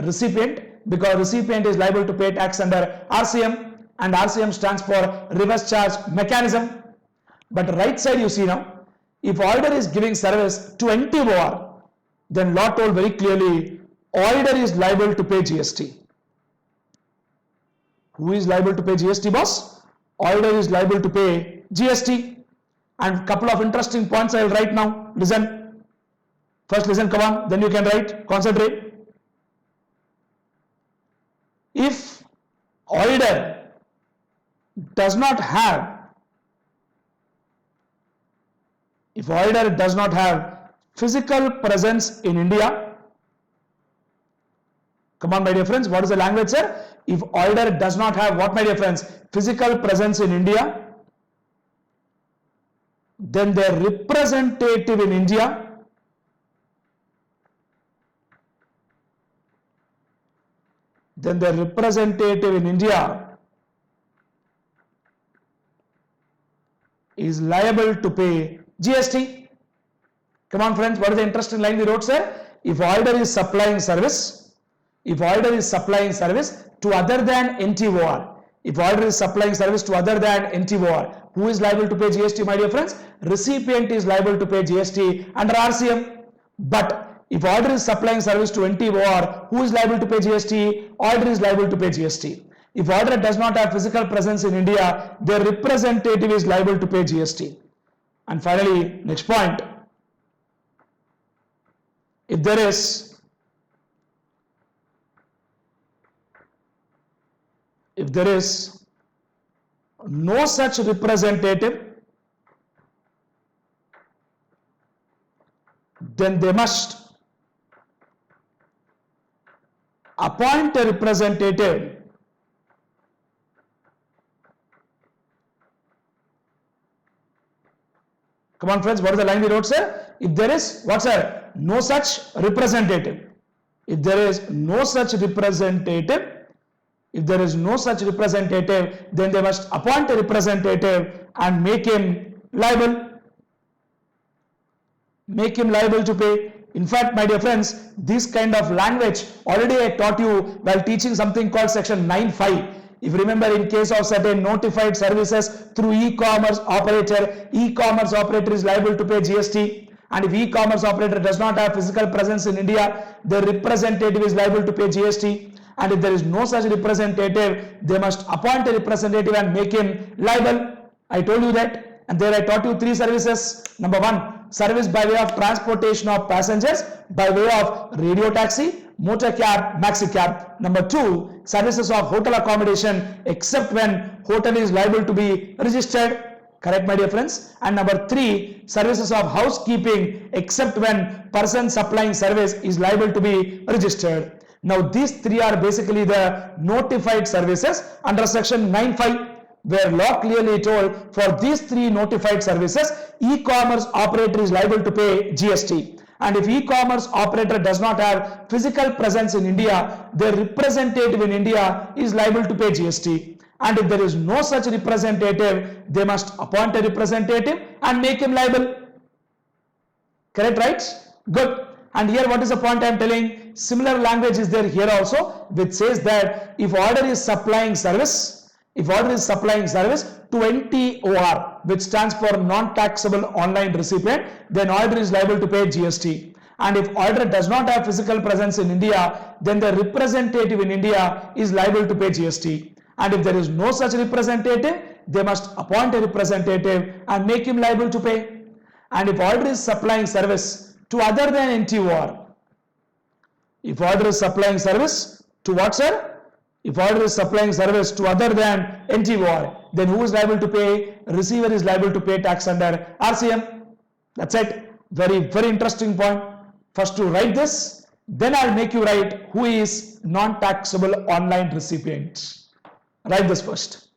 recipient, because recipient is liable to pay tax under RCM, and RCM stands for reverse charge mechanism. But right side you see now, if order is giving service to NTOR, then law told very clearly, order is liable to pay GST. Who is liable to pay GST, boss? Order is liable to pay GST. And couple of interesting points I will write now. Listen. First listen, come on, then you can write, concentrate. If order does not have physical presence in India, come on my dear friends, what is the language, sir? If order does not have what, my dear friends? Physical presence in India, then their representative in India is liable to pay GST. Come on friends, what is the interesting line we wrote, sir? If order is supplying service to other than NTOR, who is liable to pay GST, my dear friends? Recipient is liable to pay GST under RCM. But if order is supplying service to NTOR, who is liable to pay GST? Order is liable to pay GST. If order does not have physical presence in India, their representative is liable to pay GST. And finally, next point. If there is no such representative, then they must appoint a representative Come on friends, what is the line we wrote, sir? If there is, what sir? No such representative. If there is no such representative, then they must appoint a representative and make him liable to pay. In fact, my dear friends, this kind of language already I taught you while teaching something called section 9.5. If you remember, in case of certain notified services through e-commerce operator is liable to pay GST. And if e-commerce operator does not have physical presence in India, the representative is liable to pay GST. And if there is no such representative, they must appoint a representative and make him liable. I told you that, and there I taught you 3 services. Number 1, service by way of transportation of passengers by way of radio taxi, motor cab, maxi cab. Number 2, services of hotel accommodation except when hotel is liable to be registered. Correct, my dear friends? And number 3, services of housekeeping except when person supplying service is liable to be registered. Now these 3 are basically the notified services under section 9.5, where law clearly told for these 3 notified services, e-commerce operator is liable to pay GST. And if e-commerce operator does not have physical presence in India, their representative in India is liable to pay GST. And if there is no such representative, they must appoint a representative and make him liable. Correct, right? Good. And here what is the point I am telling? Similar language is there here also, which says that if order is supplying service If order is supplying service to NTOR, which stands for non-taxable online recipient, then order is liable to pay GST. And if order does not have physical presence in India, then the representative in India is liable to pay GST. And if there is no such representative, they must appoint a representative and make him liable to pay. And if order is supplying service to other than NTOR, if order is supplying service to what, sir? If order is supplying service to other than NTOR, then who is liable to pay? Receiver is liable to pay tax under RCM. That's it. Very, very interesting point. First to write this, then I'll make you write who is non-taxable online recipient. Write this first.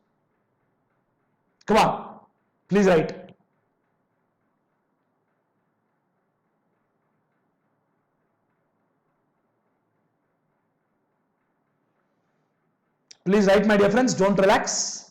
Come on, please write. Please write, my dear friends, don't relax.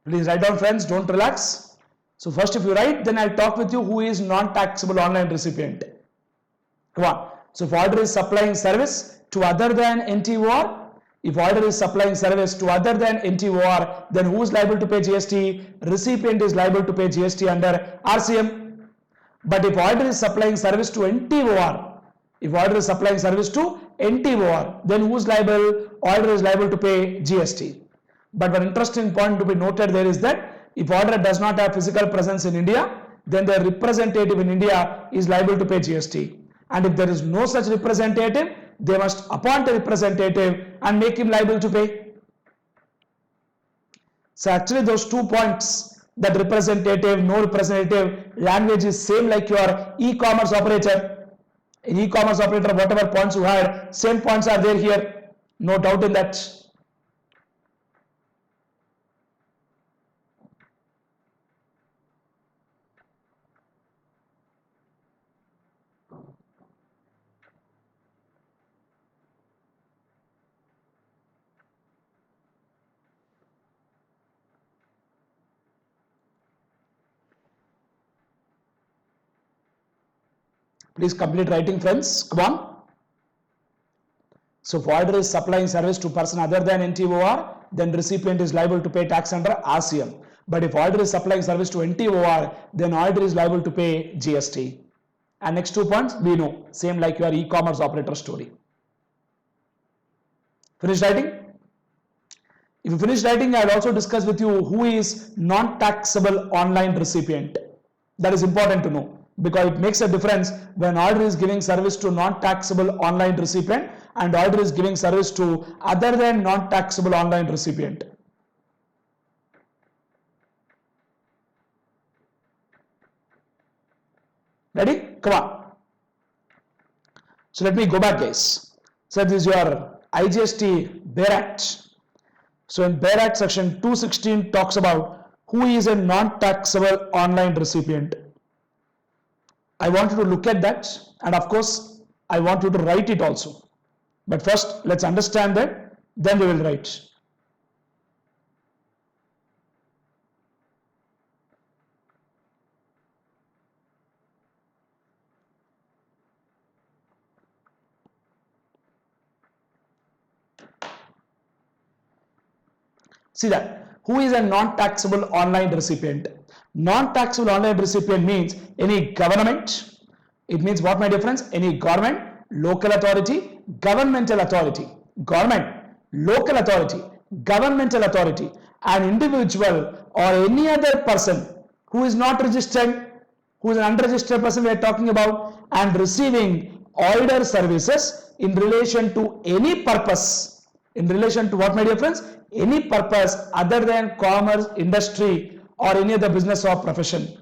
Please write down, friends, don't relax. So first if you write, then I'll talk with you who is non-taxable online recipient. Come on. So if order is supplying service to other than NTOR, if order is supplying service to other than NTOR, then who is liable to pay GST? Recipient is liable to pay GST under RCM. But if order is supplying service to NTOR, if order is supplying service to NTOR, then who is liable? Order is liable to pay GST. But one interesting point to be noted there is that if order does not have physical presence in India, then the representative in India is liable to pay GST. And if there is no such representative, they must appoint a representative and make him liable to pay. So actually those 2 points, that representative, no representative, language is same like your e-commerce operator. In e-commerce operator, whatever points you had, same points are there here. No doubt in that. Please complete writing, friends. Come on. So if order is supplying service to person other than NTOR, then recipient is liable to pay tax under RCM. But if order is supplying service to NTOR, then order is liable to pay GST. And next 2 points we know, same like your e-commerce operator story. Finish writing? If you finish writing, I'll also discuss with you who is non-taxable online recipient. That is important to know, because it makes a difference when order is giving service to non-taxable online recipient and order is giving service to other than non-taxable online recipient. Ready? Come on. So let me go back, guys. So this is your IGST BEAR Act. So in BEAR Act section 216 talks about who is a non-taxable online recipient. I want you to look at that, and of course I want you to write it also. But first let's understand that, then we will write. See that, who is a non-taxable online recipient? Non-taxable online recipient means any government. It means what, my dear friends? Any government, local authority, governmental authority, government, local authority, governmental authority, an individual or any other person who is not registered, who is an unregistered person we are talking about, and receiving order services in relation to any purpose. In relation to what, my dear friends? Any purpose other than commerce, industry, or any other business or profession,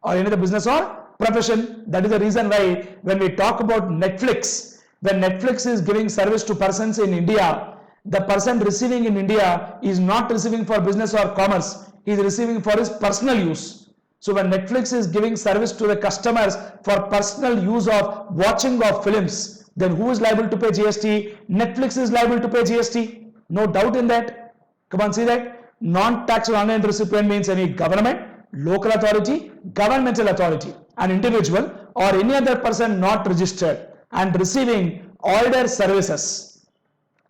or any other business or profession. That is the reason why when we talk about Netflix, when Netflix is giving service to persons in India, the person receiving in India is not receiving for business or commerce, he is receiving for his personal use. So when Netflix is giving service to the customers for personal use of watching of films, then who is liable to pay GST? Netflix is liable to pay GST. No doubt in that. Come on, see that? Non-taxable online recipient means any government, local authority, governmental authority, an individual or any other person not registered and receiving order services.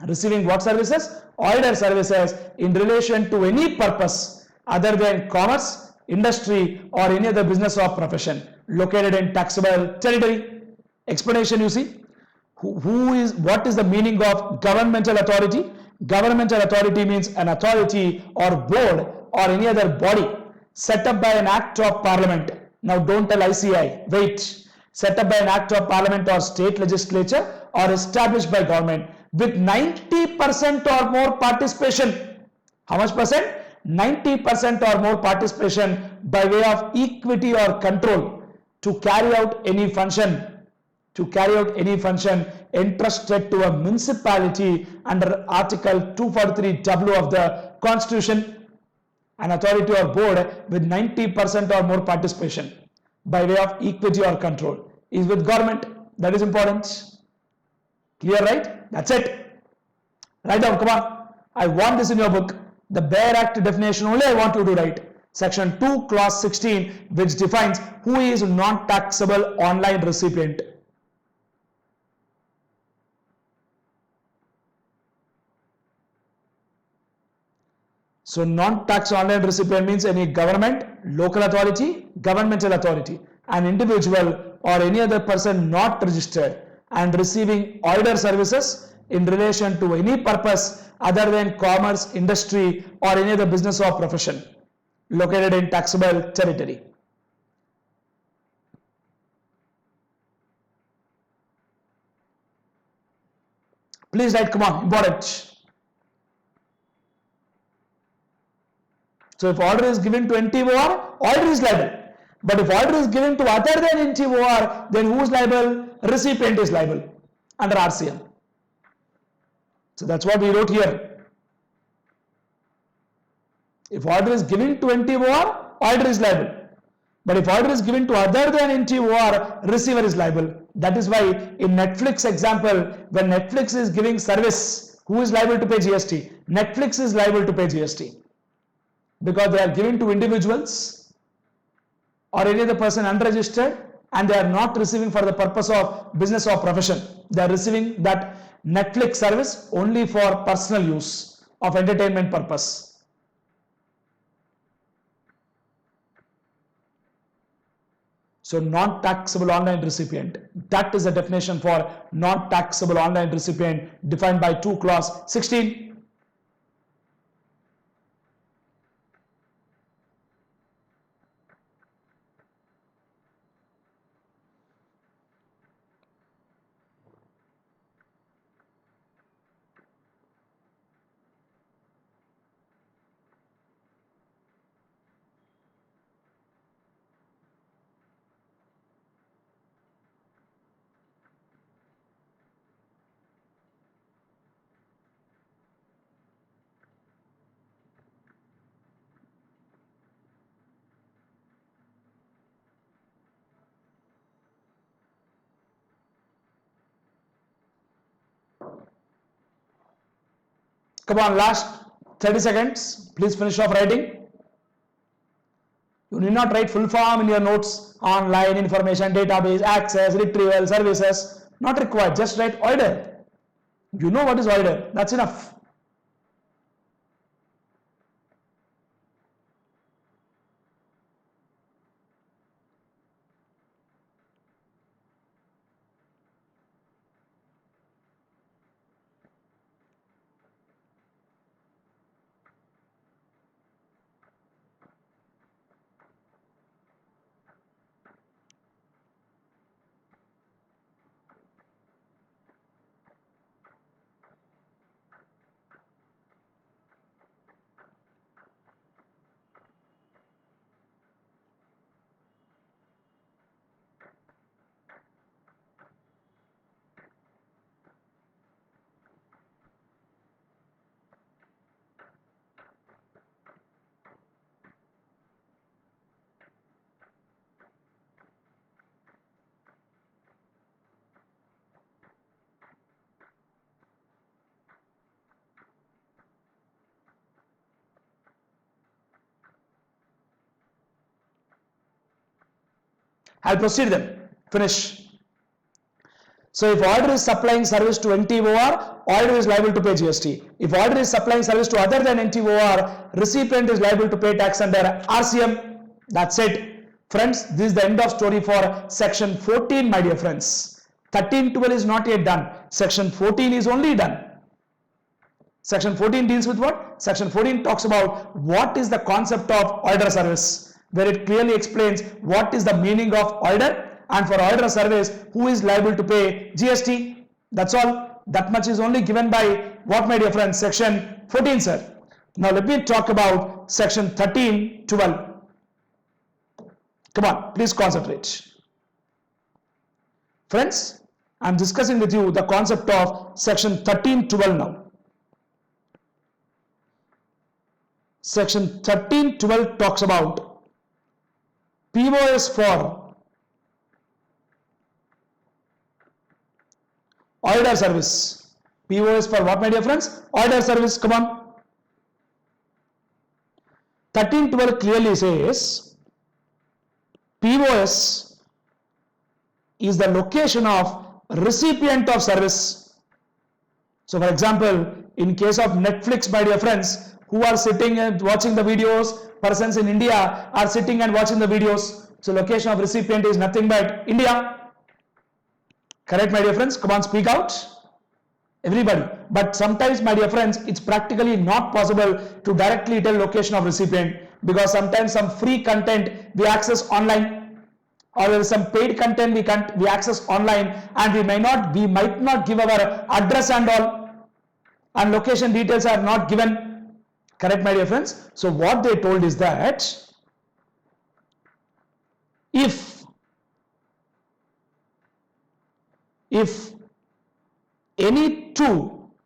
Receiving what services? Order services in relation to any purpose other than commerce, industry or any other business or profession located in taxable territory. Explanation you see. What is the meaning of governmental authority? Governmental authority means an authority or board or any other body set up by an act of parliament. Now don't tell ICI, wait. Set up by an act of parliament or state legislature or established by government with 90% or more participation. How much percent? 90% or more participation by way of equity or control to carry out any function entrusted to a municipality under Article 243W of the Constitution. An authority or board with 90% or more participation by way of equity or control is with government. That is important. Clear, right? That's it. Write down, come on. I want this in your book. The Bare Act definition only I want you to write. Section 2, clause 16, which defines who is non-taxable online recipient. So non-tax online recipient means any government, local authority, governmental authority, an individual or any other person not registered and receiving order services in relation to any purpose other than commerce, industry or any other business or profession located in taxable territory. Please write, come on, important. So if order is given to NTOR, order is liable. But if order is given to other than NTOR, then who is liable? Recipient is liable under RCM. So that's what we wrote here. If order is given to NTOR, order is liable. But if order is given to other than NTOR, receiver is liable. That is why in Netflix example, when Netflix is giving service, who is liable to pay GST? Netflix is liable to pay GST. Because they are given to individuals or any other person unregistered and they are not receiving for the purpose of business or profession. They are receiving that Netflix service only for personal use of entertainment purpose. So non-taxable online recipient, that is the definition for non-taxable online recipient defined by 2 clause 16. Come on, last 30 seconds. Please finish off writing. You need not write full form in your notes. Online, information, database, access, retrieval, services. Not required. Just write order. You know what is order. That's enough. I'll proceed them. Finish. So if order is supplying service to NTOR, order is liable to pay GST. If order is supplying service to other than NTOR, recipient is liable to pay tax under RCM. That's it. Friends, this is the end of story for section 14, my dear friends. 13-12 is not yet done. Section 14 is only done. Section 14 deals with what? Section 14 talks about what is the concept of order service, where it clearly explains what is the meaning of order, and for order service, who is liable to pay GST. That's all. That much is only given by what, my dear friends? Section 14, sir. Now let me talk about section 13-12. Come on, please concentrate. Friends, I'm discussing with you the concept of section 13-12 now. Section 13-12 talks about POS for order service. POS for what, my dear friends? Order service. Come on. 13-12 clearly says POS is the location of recipient of service. So for example, in case of Netflix, my dear friends, who are sitting and watching the videos, persons in India are sitting and watching the videos. So location of recipient is nothing but India. Correct, my dear friends? Come on, speak out. Everybody. But sometimes, my dear friends, it's practically not possible to directly tell location of recipient, because sometimes some free content we access online, or there is some paid content we access online, and we might not give our address and all, and location details are not given. Correct, my dear friends? So what they told is that if any two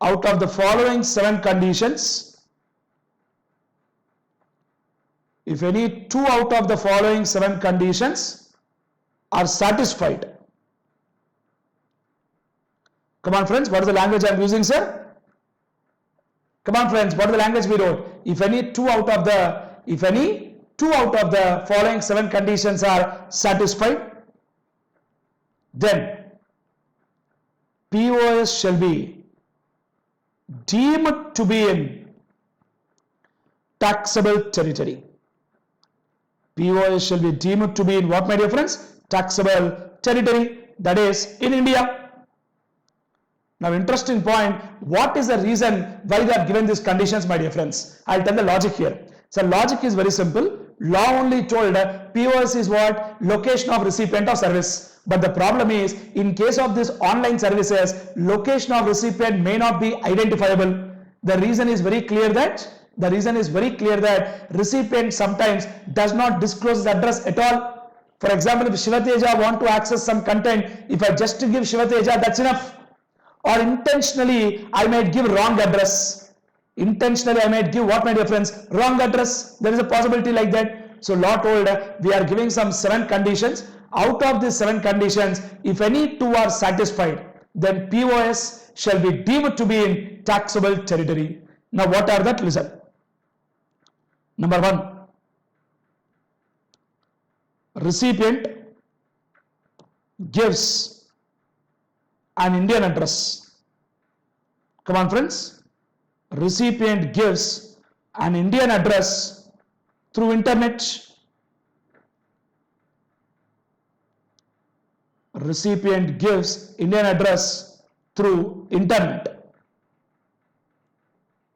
out of the following 7 conditions, if any 2 out of the following 7 conditions are satisfied. Come on, friends, what is the language I am using, sir? Come on, friends, what is the language we wrote? If any two out of the following 7 conditions are satisfied, then POS shall be deemed to be in taxable territory. POS shall be deemed to be in what, my dear friends? Taxable territory, that is in India. Now, interesting point, what is the reason why they have given these conditions, my dear friends? I'll tell the logic here. So, logic is very simple. Law only told POS is what? Location of recipient of service. But the problem is, in case of these online services, location of recipient may not be identifiable. The reason is very clear that recipient sometimes does not disclose his address at all. For example, if Shiva TEJA want to access some content, if I just give Shiva TEJA, that's enough. Or intentionally, I might give wrong address. Intentionally, I might give what, my dear friends? Wrong address. There is a possibility like that. So, law told we are giving some 7 conditions. Out of these 7 conditions, if any 2 are satisfied, then POS shall be deemed to be in taxable territory. Now, what are that? Listen. Number 1, recipient gives an Indian address. Come on, friends. Recipient gives an Indian address through internet. Recipient gives Indian address through internet.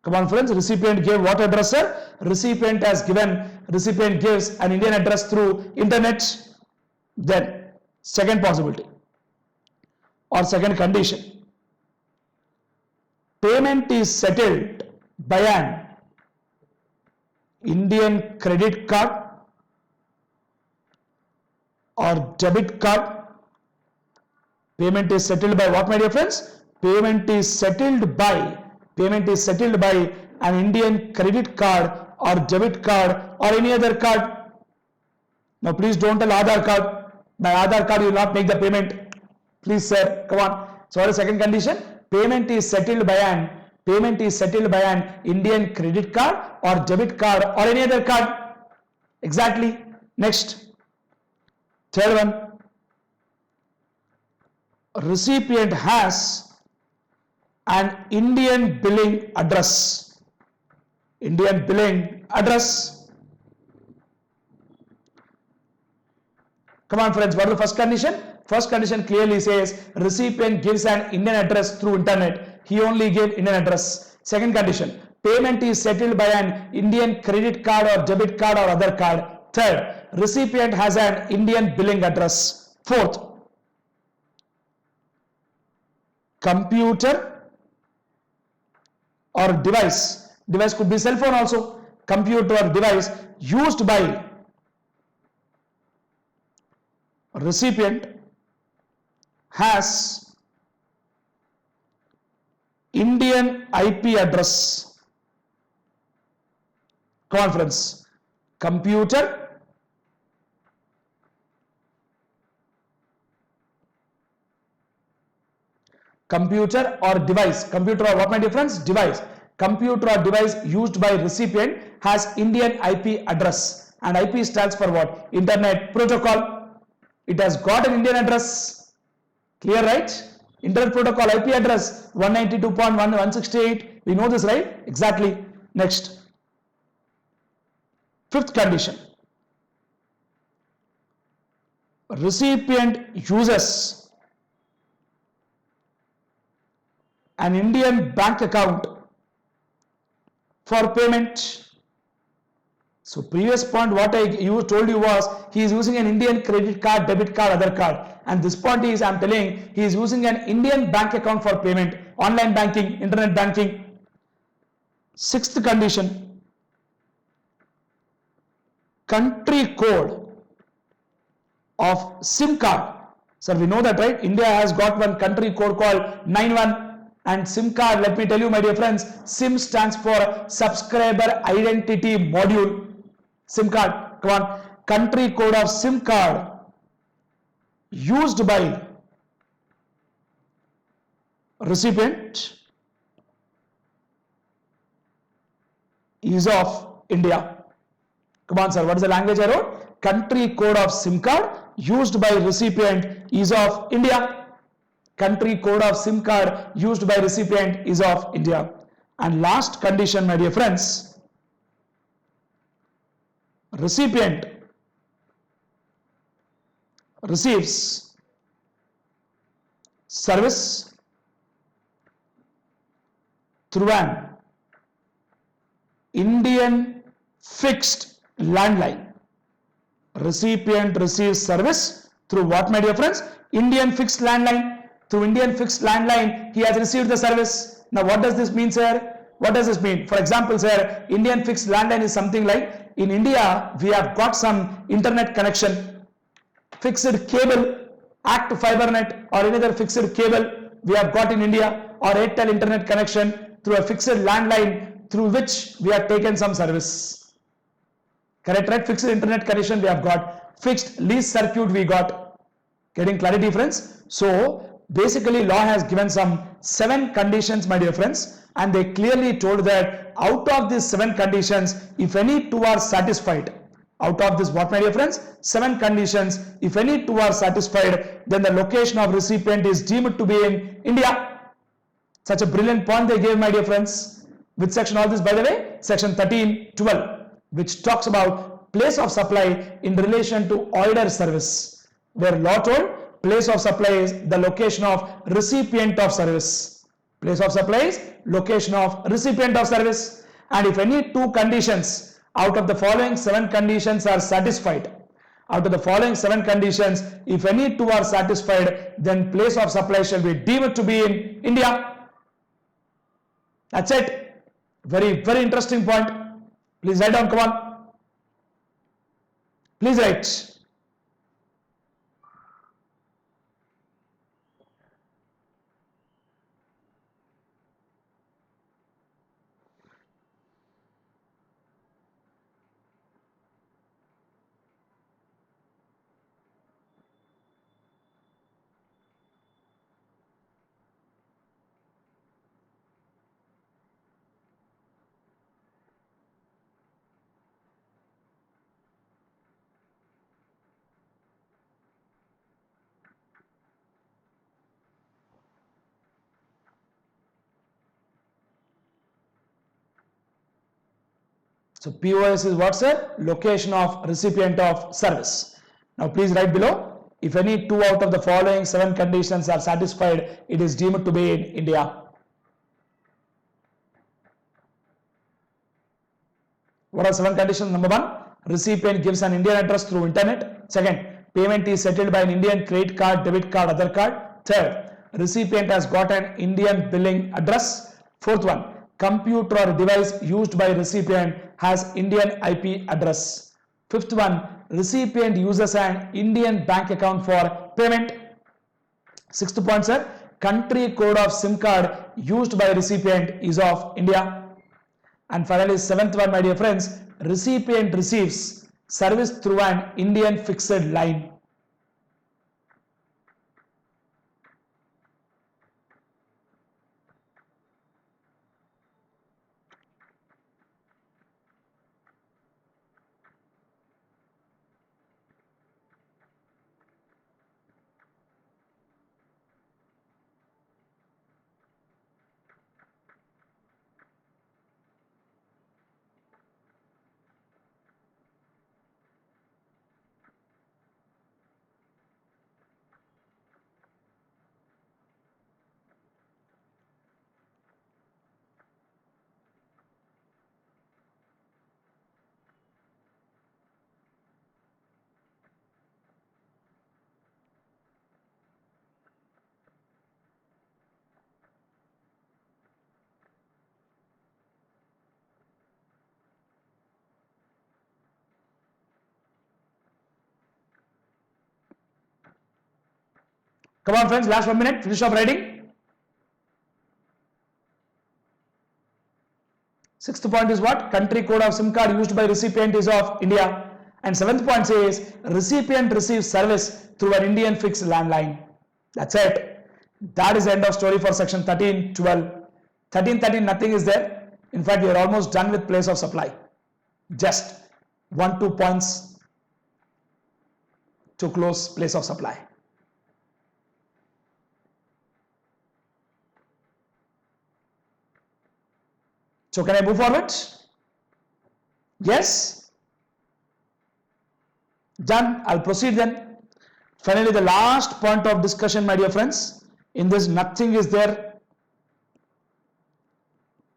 Come on, friends. Recipient gave what address, sir? Recipient gives an Indian address through internet. Then, second possibility or second condition, payment is settled by an Indian credit card or debit card. Payment is settled by what, my dear friends? Payment is settled by an Indian credit card or debit card or any other card. Now, please don't tell Aadhaar card. By Aadhaar card, you will not make the payment. Please, sir, come on. So, what is the second condition? Payment is settled by an Indian credit card or debit card or any other card. Exactly. Next, third one, recipient has an Indian billing address. Indian billing address. Come on friends, what is the first condition? First condition clearly says recipient gives an Indian address through internet. He only gave Indian address. Second condition, payment is settled by an Indian credit card or debit card or other card. Third, recipient has an Indian billing address. Fourth, computer or device could be cell phone also, computer or device used by recipient has Indian IP address. Conference, computer or device, computer or what my difference? Device. Computer or device used by recipient has Indian IP address, and IP stands for what? Internet protocol. It has got an Indian address. Clear, right? Internet protocol IP address 192.168. We know this, right? Exactly. Next, fifth condition, recipient uses an Indian bank account for payment. So previous point what I told you was he is using an Indian credit card, debit card, other card, and this point is I am telling he is using an Indian bank account for payment, online banking, internet banking. Sixth condition, country code of SIM card. Sir, we know that, right? India has got one country code called 91. And SIM card, let me tell you my dear friends, SIM stands for subscriber identity module. SIM card, come on, country code of SIM card used by recipient is of India. Come on sir, what is the language I wrote? Country code of SIM card used by recipient is of India. Country code of SIM card used by recipient is of India. And last condition my dear friends, recipient receives service through an Indian fixed landline. Recipient receives service through what my dear friends? Indian fixed landline. Through Indian fixed landline he has received the service. Now what does this mean sir? What does this mean? For example sir, Indian fixed landline is something like in India we have got some internet connection, fixed cable, Act Fibernet or any other fixed cable we have got in India, or Airtel internet connection through a fixed landline through which we have taken some service. Correct, right? Fixed internet connection we have got, fixed lease circuit we got. Getting clarity friends? So basically law has given some 7 conditions my dear friends, and they clearly told that out of these 7 conditions if any 2 are satisfied, out of this what my dear friends? 7 conditions, if any 2 are satisfied, then the location of recipient is deemed to be in India. Such a brilliant point they gave my dear friends. Which section all this by the way? Section 13.12, which talks about place of supply in relation to order service, where law told place of supply is the location of recipient of service. Place of supply is location of recipient of service. And if any 2 conditions out of the following 7 conditions are satisfied, out of the following 7 conditions, if any 2 are satisfied, then place of supply shall be deemed to be in India. That's it. Very, very interesting point. Please write down, come on. Please write. So POS is what, sir? Location of recipient of service. Now please write below, if any 2 out of the following 7 conditions are satisfied, it is deemed to be in India. What are 7 conditions? Number 1, recipient gives an Indian address through internet. Second, payment is settled by an Indian credit card, debit card, other card. Third, recipient has got an Indian billing address. Fourth one, computer or device used by recipient has Indian IP address. Fifth one, recipient uses an Indian bank account for payment. Sixth point, sir, country code of SIM card used by recipient is of India. And finally, 7th one, my dear friends, recipient receives service through an Indian fixed line. Come on friends, last 1 minute, finish off writing. Sixth point is what? Country code of SIM card used by recipient is of India. And 7th point says recipient receives service through an Indian fixed landline. That's it. That is the end of story for section 13, 12. 13, 13, nothing is there. In fact, we are almost done with place of supply. Just 1-2 points to close place of supply. So can I move forward? Yes? Done. I'll proceed then. Finally, the last point of discussion, my dear friends. In this, nothing is there.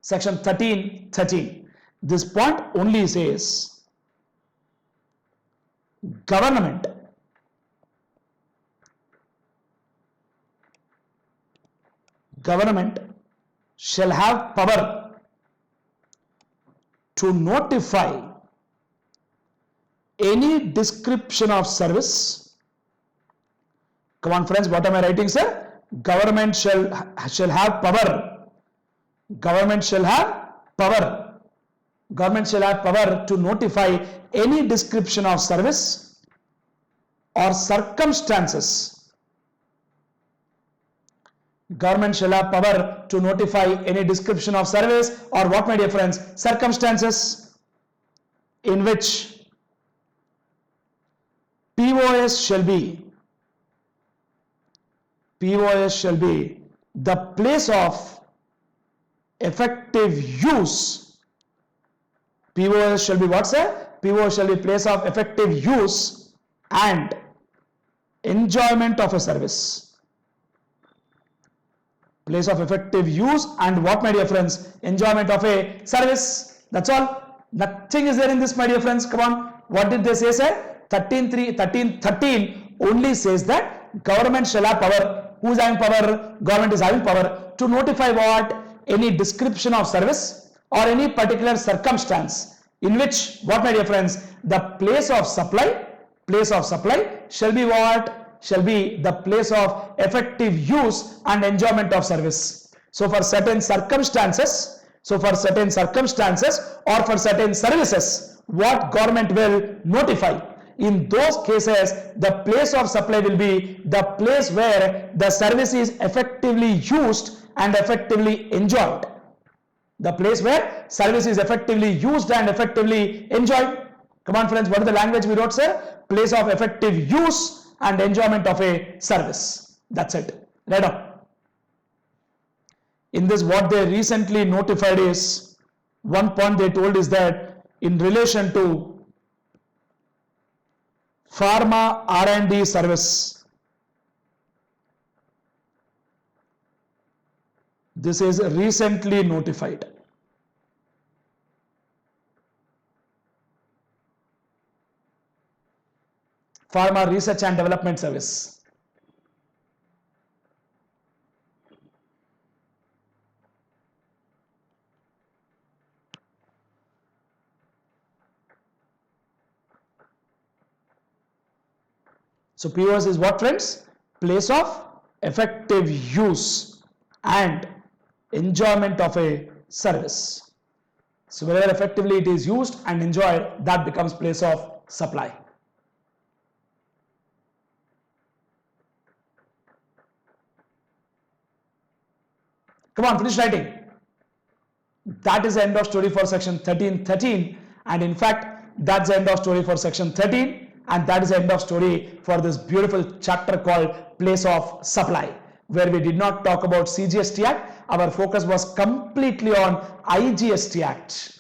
Section 13, 13. This point only says government shall have power to notify any description of service. Come on friends, what am I writing, sir? Government shall have power. Government shall have power. Government shall have power to notify any description of service or circumstances. Government shall have power to notify any description of service or what, my dear friends? Circumstances in which POS shall be the place of effective use. POS shall be what, sir? POS shall be place of effective use and enjoyment of a service. Place of effective use and what, my dear friends? Enjoyment of a service. That's all. Nothing is there in this, my dear friends. Come on. What did they say, sir? 13 only says that government shall have power. Who is having power? Government is having power to notify what? Any description of service or any particular circumstance in which, what, my dear friends? The place of supply shall be what? Shall be the place of effective use and enjoyment of service. So for certain circumstances or for certain services, what government will notify? In those cases, the place of supply will be the place where the service is effectively used and effectively enjoyed. The place where service is effectively used and effectively enjoyed. Come on friends, what is the language we wrote, sir? Place of effective use and enjoyment of a service. That's it. Right on. In this, what they recently notified is, one point they told is that in relation to pharma R&D service. This is recently notified. Pharma Research and Development Service. So POS is what, friends? Place of effective use and enjoyment of a service. So wherever effectively it is used and enjoyed, that becomes place of supply. Come on, finish writing. That is the end of story for section 13, and in fact that's the end of story for section 13, and that is the end of story for this beautiful chapter called place of supply, where we did not talk about CGST Act. Our focus was completely on IGST Act.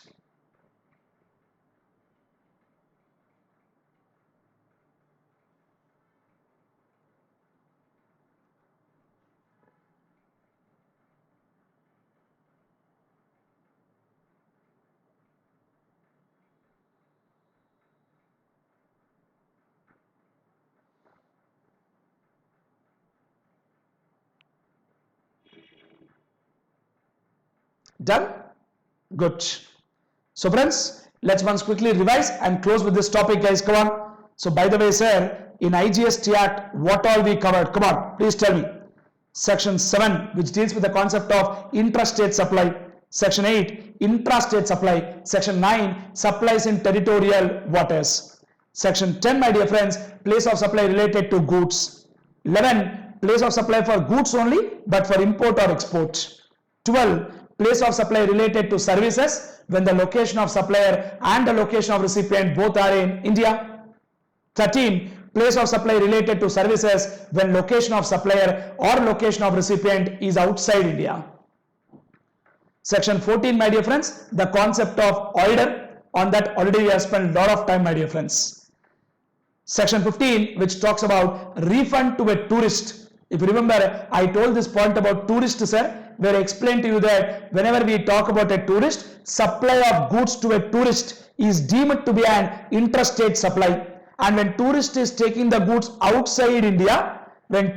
Done? Good. So friends, let's once quickly revise and close with this topic, guys. Come on. So by the way, sir, in IGST Act, what all we covered? Come on, please tell me. Section 7, which deals with the concept of intrastate supply. Section 8, intrastate supply. Section 9, supplies in territorial waters. Section 10, my dear friends, place of supply related to goods. 11, place of supply for goods only, but for import or export. 12, place of supply related to services when the location of supplier and the location of recipient both are in India. 13, place of supply related to services when location of supplier or location of recipient is outside India. Section 14, my dear friends, the concept of order. On that already we have spent a lot of time, my dear friends. Section 15, which talks about refund to a tourist. If you remember, I told this point about tourist, sir, where I explained to you that whenever we talk about a tourist, supply of goods to a tourist is deemed to be an intrastate supply. And when tourist is taking the goods outside India, then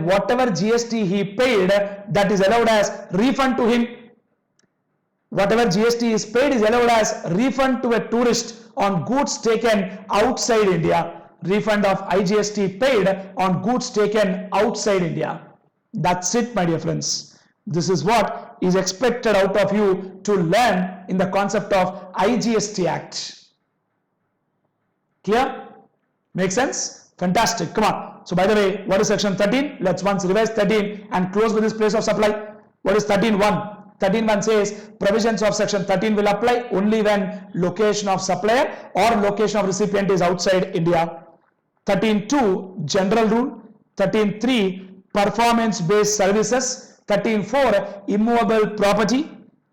whatever GST he paid, that is allowed as refund to him. Whatever GST is paid is allowed as refund to a tourist on goods taken outside India. Refund of IGST paid on goods taken outside India. That's it, my dear friends. This is what is expected out of you to learn in the concept of IGST Act. Clear? Make sense? Fantastic. Come on. So by the way, what is section 13? Let's once revise 13 and close with this place of supply. What is 13.1? 13.1 says provisions of section 13 will apply only when location of supplier or location of recipient is outside India. 13.2 general rule. 13.3 performance based services. 13.4 immovable property.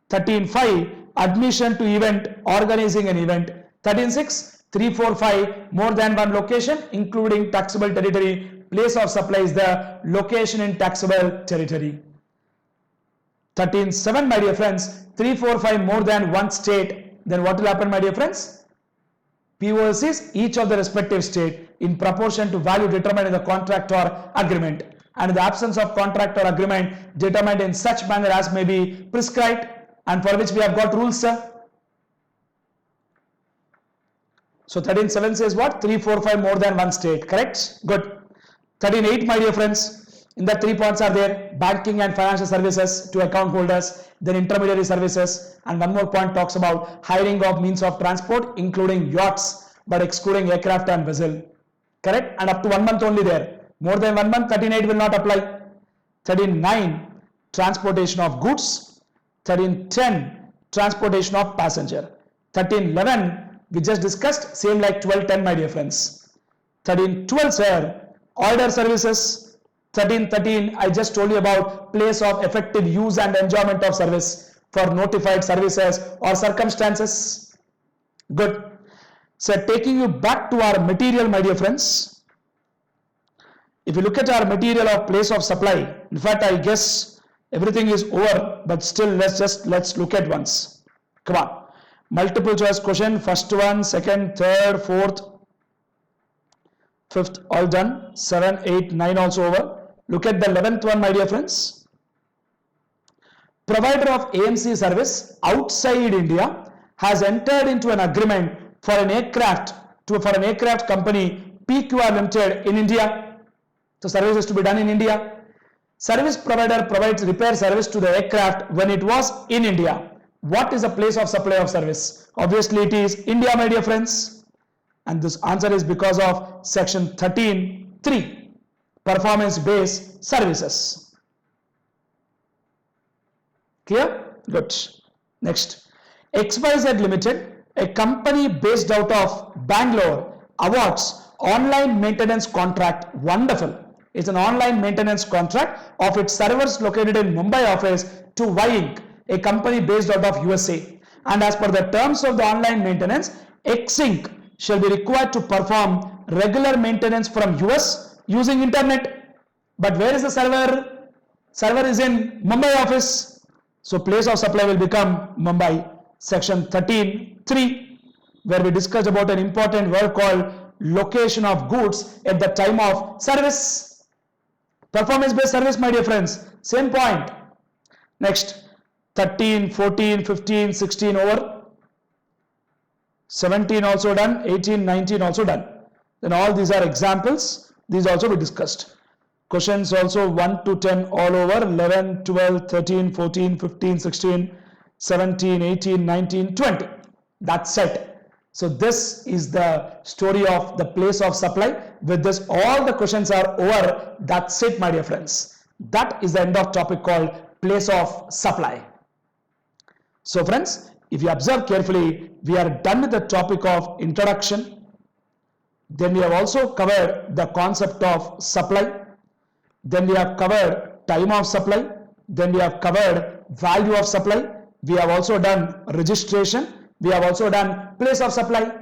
13.5 admission to event, organizing an event. 13.6 345 more than one location including taxable territory. Place of supply is the location in taxable territory. 13.7, my dear friends, 345 more than one state. Then what will happen, my dear friends? POS is each of the respective state in proportion to value determined in the contract or agreement, and in the absence of contract or agreement determined in such manner as may be prescribed, and for which we have got rules, sir. So 13.7 says what? 345 more than one state, correct? Good. 13.8, my dear friends, in the 3 points are there: banking and financial services to account holders, then intermediary services, and one more point talks about hiring of means of transport including yachts but excluding aircraft and vessel, correct? And up to 1 month only there. More than 1 month, 13.8 will not apply. 13.9 transportation of goods. 13.10 transportation of passenger. 13.11 we just discussed, same like 12.10, my dear friends. 13.12 sir, order services. 13.13 I just told you about place of effective use and enjoyment of service. for notified services or circumstances. Good. So taking you back to our material, my dear friends. If you look at our material of place of supply, in fact, I guess everything is over, but still let's look at once. Come on. Multiple choice question, first one, second, third, fourth, fifth, all done. 7, 8, 9 also over. Look at the 11th one, my dear friends. Provider of AMC service outside India has entered into an agreement for an aircraft company PQR Limited in India. So service is to be done in India. Service provider provides repair service to the aircraft when it was in India. What is the place of supply of service? Obviously it is India, my dear friends. And this answer is because of section 13(3), performance based services. Clear? Good. Next. XYZ Limited, a company based out of Bangalore, awards online maintenance contract. Wonderful. It's an online maintenance contract of its servers located in Mumbai office to Y Inc., a company based out of USA. And as per the terms of the online maintenance, X Inc. shall be required to perform regular maintenance from US using internet. But where is the server? Server is in Mumbai office. So place of supply will become Mumbai. Section 13(3), where we discussed about an important word called location of goods at the time of service. Performance based service, my dear friends. Same point. Next. 13, 14, 15, 16 over. 17 also done. 18, 19 also done. Then all these are examples. These also we discussed. Questions also 1 to 10 all over. 11, 12, 13, 14, 15, 16, 17, 18, 19, 20. That's it. So this is the story of the place of supply. With this, all the questions are over. That's it, my dear friends. That is the end of topic called place of supply. So friends, if you observe carefully, we are done with the topic of introduction. Then we have also covered the concept of supply. Then we have covered time of supply. Then we have covered value of supply. We have also done registration. We have also done place of supply.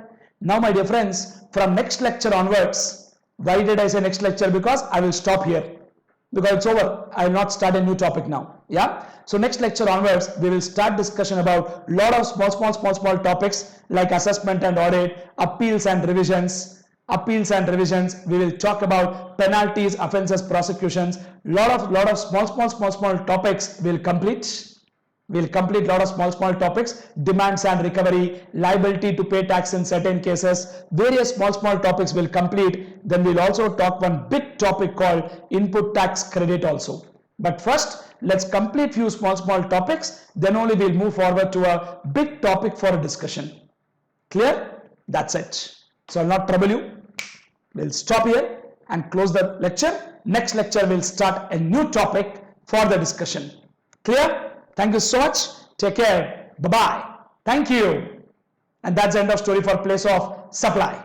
Now, my dear friends, from next lecture onwards, why did I say next lecture? Because I will stop here. Because it's over. I will not start a new topic now. Yeah. So next lecture onwards, we will start discussion about lot of small topics like assessment and audit, appeals and revisions. We will talk about penalties, offences, prosecutions. Lot of small topics will complete. We'll complete lot of small topics, demands and recovery, liability to pay tax in certain cases, various small topics will complete. Then we'll also talk one big topic called input tax credit also. But first, let's complete few small topics, then only we'll move forward to a big topic for a discussion. Clear? That's it. So I'll not trouble you. We'll stop here and close the lecture. Next lecture we'll start a new topic for the discussion. Clear? Thank you so much. Take care. Bye-bye. Thank you. And that's the end of story for place of supply.